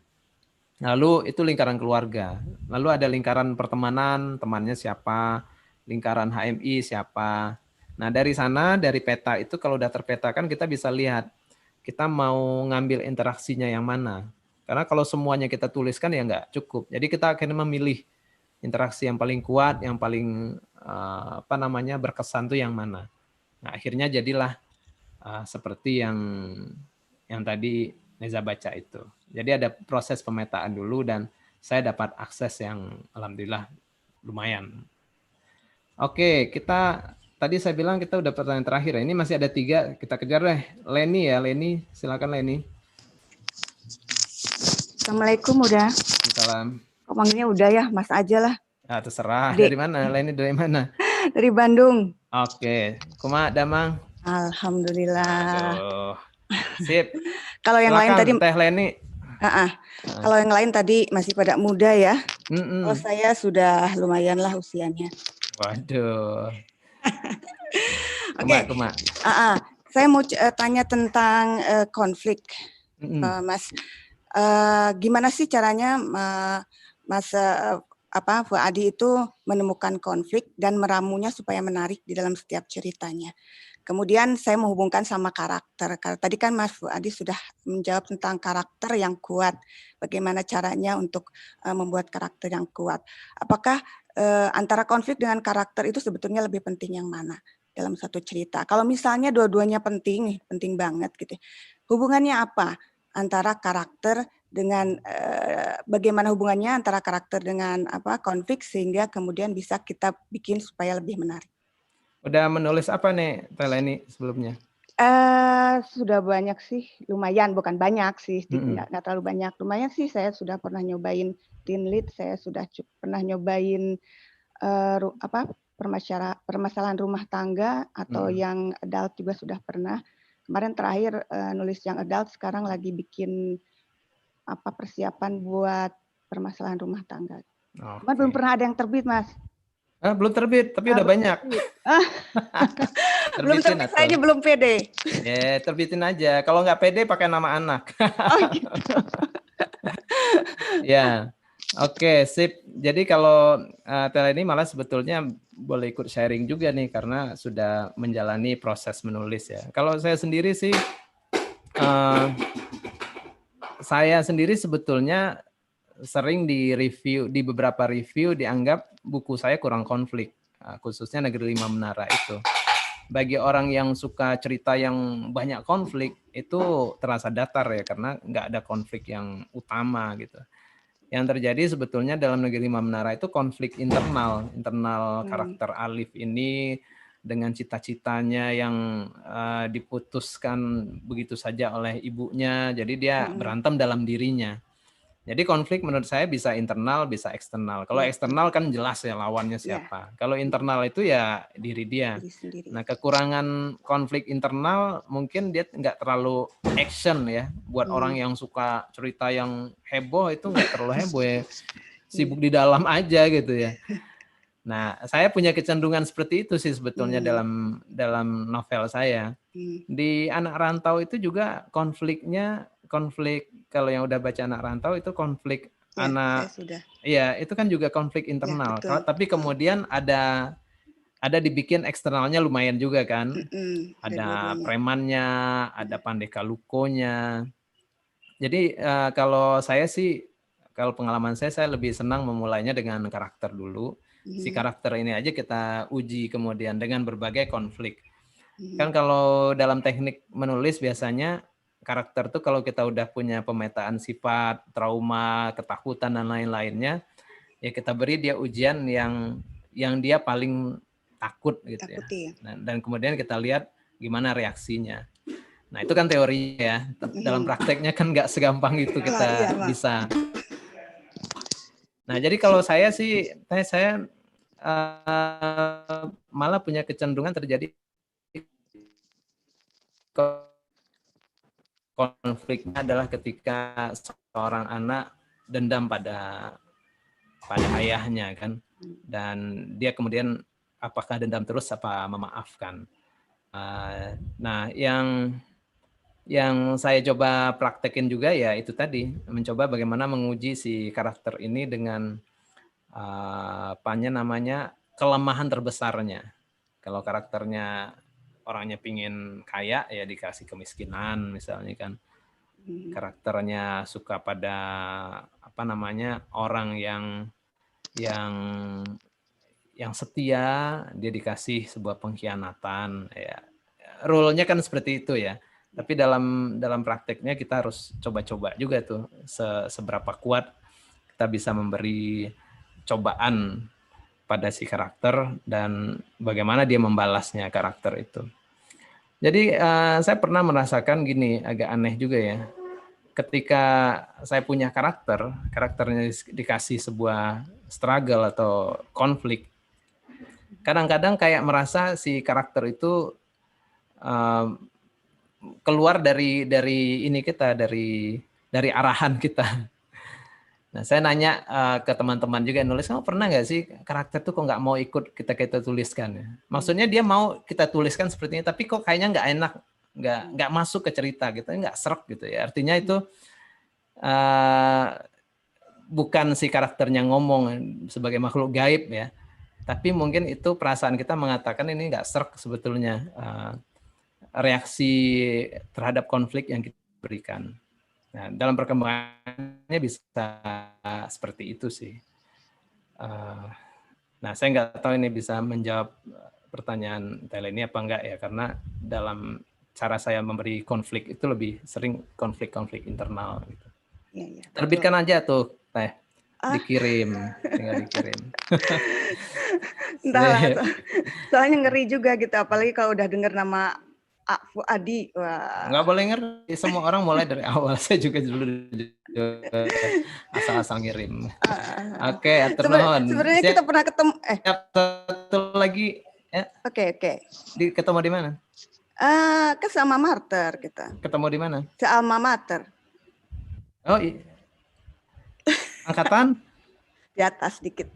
Lalu itu lingkaran keluarga. Lalu ada lingkaran pertemanan, temannya siapa, lingkaran HMI siapa. Nah dari sana, dari peta itu kalau udah terpetakan kita bisa lihat kita mau ngambil interaksinya yang mana. Karena kalau semuanya kita tuliskan ya nggak cukup. Jadi kita akhirnya memilih interaksi yang paling kuat, yang paling berkesan tuh yang mana. Nah akhirnya jadilah seperti yang tadi Neza baca itu. Jadi ada proses pemetaan dulu dan saya dapat akses yang alhamdulillah lumayan. Oke, tadi saya bilang kita udah pertanyaan terakhir ya. Ini masih ada 3, kita kejar deh. Leni ya, Leni. Silakan Leni. Assalamualaikum Uda. Salam. Kok manggilnya Uda ya, Mas aja lah. Ah, terserah. Dari mana? Leni dari mana? Dari Bandung. Oke. Kumaha Damang? Alhamdulillah. Aduh. Sip. Kalau yang lain tadi Teh Leni. Kalau yang lain tadi masih pada muda ya. Kalau saya sudah lumayan lah usianya. Waduh. Oke. Saya mau tanya tentang konflik, Mas. Gimana sih caranya Mas Fuadi itu menemukan konflik dan meramunya supaya menarik di dalam setiap ceritanya? Kemudian saya menghubungkan sama karakter. Tadi kan Mas Fuadi sudah menjawab tentang karakter yang kuat. Bagaimana caranya untuk membuat karakter yang kuat? Apakah antara konflik dengan karakter itu sebetulnya lebih penting yang mana dalam satu cerita? Kalau misalnya dua-duanya penting banget gitu. Hubungannya apa antara karakter dengan bagaimana hubungannya antara karakter dengan konflik sehingga kemudian bisa kita bikin supaya lebih menarik? Udah menulis apa nih Teleni sebelumnya? Sudah banyak sih, lumayan, bukan banyak sih, nggak terlalu banyak. Lumayan sih, saya sudah pernah nyobain teen lead, saya sudah pernah nyobain permasalahan rumah tangga atau yang adult juga sudah pernah. Kemarin terakhir nulis yang adult, sekarang lagi bikin persiapan buat permasalahan rumah tangga. Cuman belum pernah ada yang terbit, Mas. Belum terbit, tapi udah banyak. Belum terbit, saya belum pede. Ya, terbitin aja. Kalau nggak pede, pakai nama anak. Oh, gitu. Ya, oke, sip. Jadi kalau Teleni malah sebetulnya boleh ikut sharing juga nih karena sudah menjalani proses menulis ya. Kalau saya sendiri sih, saya sendiri sebetulnya sering di beberapa review dianggap buku saya kurang konflik, khususnya Negeri 5 Menara itu. Bagi orang yang suka cerita yang banyak konflik itu terasa datar ya karena nggak ada konflik yang utama gitu. Yang terjadi sebetulnya dalam Negeri 5 Menara itu konflik internal karakter Alif ini dengan cita-citanya yang diputuskan begitu saja oleh ibunya. Jadi dia berantem dalam dirinya. Jadi konflik menurut saya bisa internal, bisa eksternal. Kalau eksternal kan jelas ya lawannya siapa. Kalau internal itu ya diri dia. Nah, kekurangan konflik internal mungkin dia nggak terlalu action ya. Buat orang yang suka cerita yang heboh itu nggak terlalu heboh ya. Sibuk di dalam aja gitu ya. Nah, saya punya kecenderungan seperti itu sih sebetulnya dalam novel saya. Di Anak Rantau itu juga konflik kalau yang udah baca Anak Rantau itu konflik iya itu kan juga konflik internal. Tapi kemudian ada dibikin eksternalnya lumayan juga kan. Ada premannya, ada Pandeka Lukonya. Jadi kalau saya sih, kalau pengalaman saya lebih senang memulainya dengan karakter dulu. Si karakter ini aja kita uji kemudian dengan berbagai konflik. Kan kalau dalam teknik menulis biasanya karakter tuh kalau kita udah punya pemetaan sifat, trauma, ketakutan dan lain-lainnya, ya kita beri dia ujian yang dia paling takut gitu ya. Nah, dan kemudian kita lihat gimana reaksinya. Nah itu kan teori ya. Dalam prakteknya kan nggak segampang itu kita bisa. Nah jadi kalau saya sih, saya malah punya kecenderungan terjadi konfliknya adalah ketika seorang anak dendam pada ayahnya kan, dan dia kemudian apakah dendam terus apa memaafkan. Nah yang saya coba praktekin juga ya itu tadi, mencoba bagaimana menguji si karakter ini dengan kelemahan terbesarnya. Kalau karakternya orangnya pingin kaya ya dikasih kemiskinan misalnya kan. Karakternya suka pada orang yang setia, dia dikasih sebuah pengkhianatan ya. Role-nya kan seperti itu ya. Tapi dalam prakteknya kita harus coba-coba juga tuh seberapa kuat kita bisa memberi cobaan pada si karakter dan bagaimana dia membalasnya karakter itu. Jadi saya pernah merasakan gini, agak aneh juga ya. Ketika saya punya karakternya dikasih sebuah struggle atau konflik, kadang-kadang kayak merasa si karakter itu keluar dari ini kita, dari arahan kita. Nah, saya nanya ke teman-teman juga yang nulis, kamu pernah nggak sih karakter tuh kok nggak mau ikut kita tuliskan? Maksudnya dia mau kita tuliskan seperti ini, tapi kok kayaknya nggak enak, nggak masuk ke cerita gitu, nggak srek gitu ya. Artinya itu bukan si karakternya ngomong sebagai makhluk gaib ya, tapi mungkin itu perasaan kita mengatakan ini nggak srek sebetulnya reaksi terhadap konflik yang kita berikan. Nah, dalam perkembangannya bisa seperti itu sih. Nah, saya nggak tahu ini bisa menjawab pertanyaan Tele ini apa enggak ya, karena dalam cara saya memberi konflik itu lebih sering konflik-konflik internal. Gitu. Ya, terbitkan aja tuh, Teh. Dikirim, tinggal dikirim. Entahlah, soalnya ngeri juga gitu, apalagi kalau udah dengar nama Fuadi. Wah. Nggak boleh ngerti, semua orang mulai dari awal. Saya juga dulu asal-asal ngirim. Oke, aturnuhun. Sebenarnya kita pernah ketemu. Satu lagi. Ya. Oke. Ketemu di mana? Ke Alma Mater kita. Ketemu di mana? Ke Alma Mater. Oh iya. Angkatan? Di atas dikit.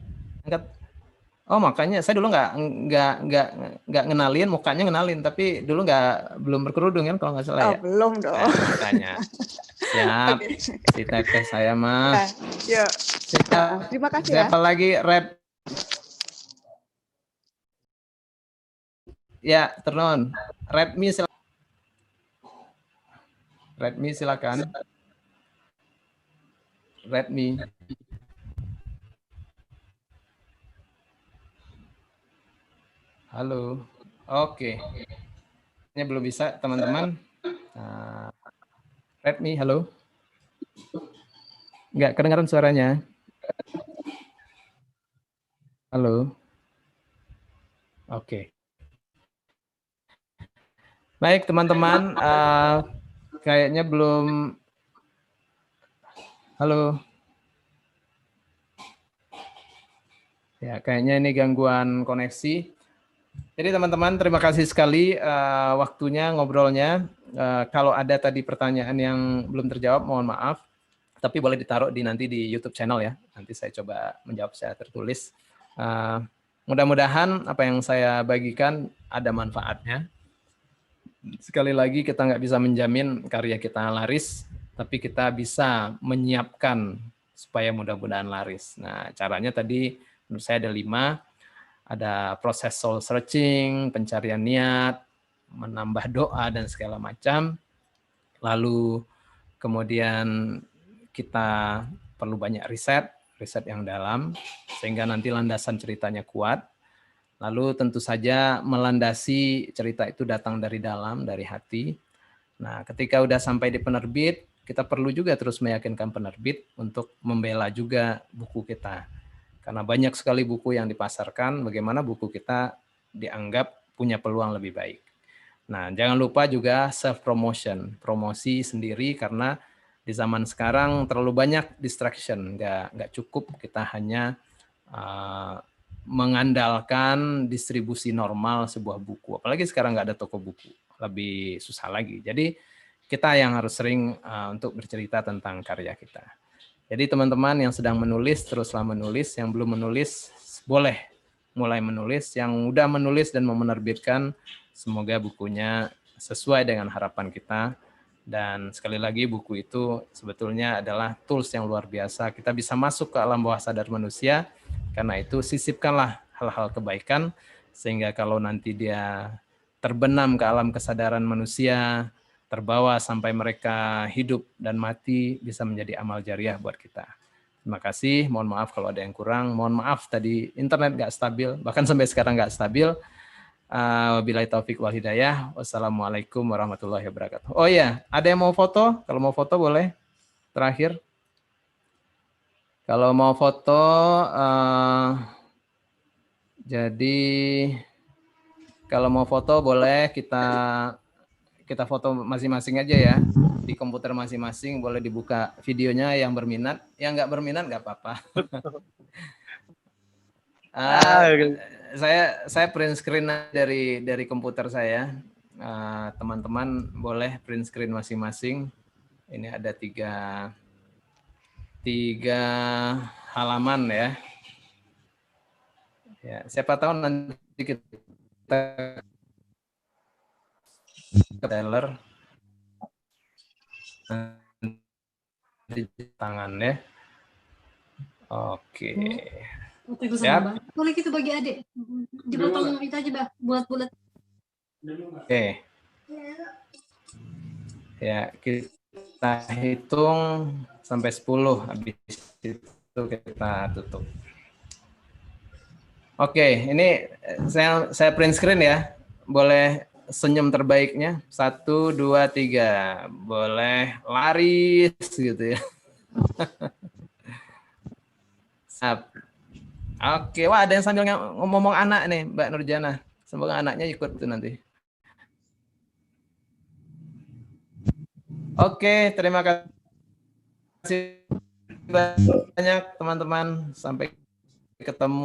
Oh makanya saya dulu nggak ngenalin, mukanya ngenalin, tapi dulu belum berkerudung kan kalau nggak salah ya. Belum dong. Makanya. Siap. Si Teteh saya mah. Yuk. Siap. Terima kasih ya. Siapa lagi Red? Ya, turn. Redmi silakan. Redmi silakan. Redmi. Halo. Oke. Ini belum bisa, teman-teman. Nah, Redmi, halo. Nggak kedengaran suaranya. Halo. Oke. Baik, teman-teman. Kayaknya belum. Halo. Ya, kayaknya ini gangguan koneksi. Jadi teman-teman, terima kasih sekali waktunya, ngobrolnya. Kalau ada tadi pertanyaan yang belum terjawab, mohon maaf. Tapi boleh ditaruh nanti di YouTube channel ya. Nanti saya coba menjawab secara tertulis. Mudah-mudahan apa yang saya bagikan ada manfaatnya. Sekali lagi kita nggak bisa menjamin karya kita laris, tapi kita bisa menyiapkan supaya mudah-mudahan laris. Nah, caranya tadi menurut saya ada 5. Ada proses soul searching, pencarian niat, menambah doa dan segala macam. Lalu kemudian kita perlu banyak riset yang dalam, sehingga nanti landasan ceritanya kuat. Lalu tentu saja melandasi cerita itu datang dari dalam, dari hati. Nah, ketika udah sampai di penerbit, kita perlu juga terus meyakinkan penerbit untuk membela juga buku kita. Karena banyak sekali buku yang dipasarkan, bagaimana buku kita dianggap punya peluang lebih baik. Nah, jangan lupa juga self-promotion, promosi sendiri, karena di zaman sekarang terlalu banyak distraction, nggak cukup kita hanya mengandalkan distribusi normal sebuah buku. Apalagi sekarang nggak ada toko buku, lebih susah lagi. Jadi kita yang harus sering untuk bercerita tentang karya kita. Jadi teman-teman yang sedang menulis, teruslah menulis. Yang belum menulis, boleh mulai menulis. Yang udah menulis dan mau menerbitkan, semoga bukunya sesuai dengan harapan kita. Dan sekali lagi, buku itu sebetulnya adalah tools yang luar biasa. Kita bisa masuk ke alam bawah sadar manusia. Karena itu sisipkanlah hal-hal kebaikan, sehingga kalau nanti dia terbenam ke alam kesadaran manusia, terbawa sampai mereka hidup dan mati, bisa menjadi amal jariah buat kita. Terima kasih, mohon maaf kalau ada yang kurang. Mohon maaf tadi internet nggak stabil, bahkan sampai sekarang nggak stabil. Wabillahi taufik wal hidayah. Wassalamualaikum warahmatullahi wabarakatuh. Oh iya, ada yang mau foto? Kalau mau foto boleh. Terakhir. Kalau mau foto, jadi kalau mau foto boleh kita foto masing-masing aja ya, di komputer masing-masing, boleh dibuka videonya yang berminat, yang nggak berminat nggak apa-apa. Saya print screen dari komputer saya. Teman-teman boleh print screen masing-masing. Ini ada tiga halaman ya. Ya, siapa tahu nanti kita trailer di tangan ya. Oke. Siap. Boleh gitu bagi adik. Dipotong itu aja, Bah, bulat-bulat. Oke. Ya, kita hitung sampai 10, habis itu kita tutup. Oke, ini saya print screen ya. Boleh senyum terbaiknya. 1, 2, 3. Boleh laris gitu ya. Oke, wah ada yang sambil ngomong anak nih, Mbak Nurjana. Semoga anaknya ikut tuh nanti. Oke, terima kasih banyak teman-teman. Sampai ketemu.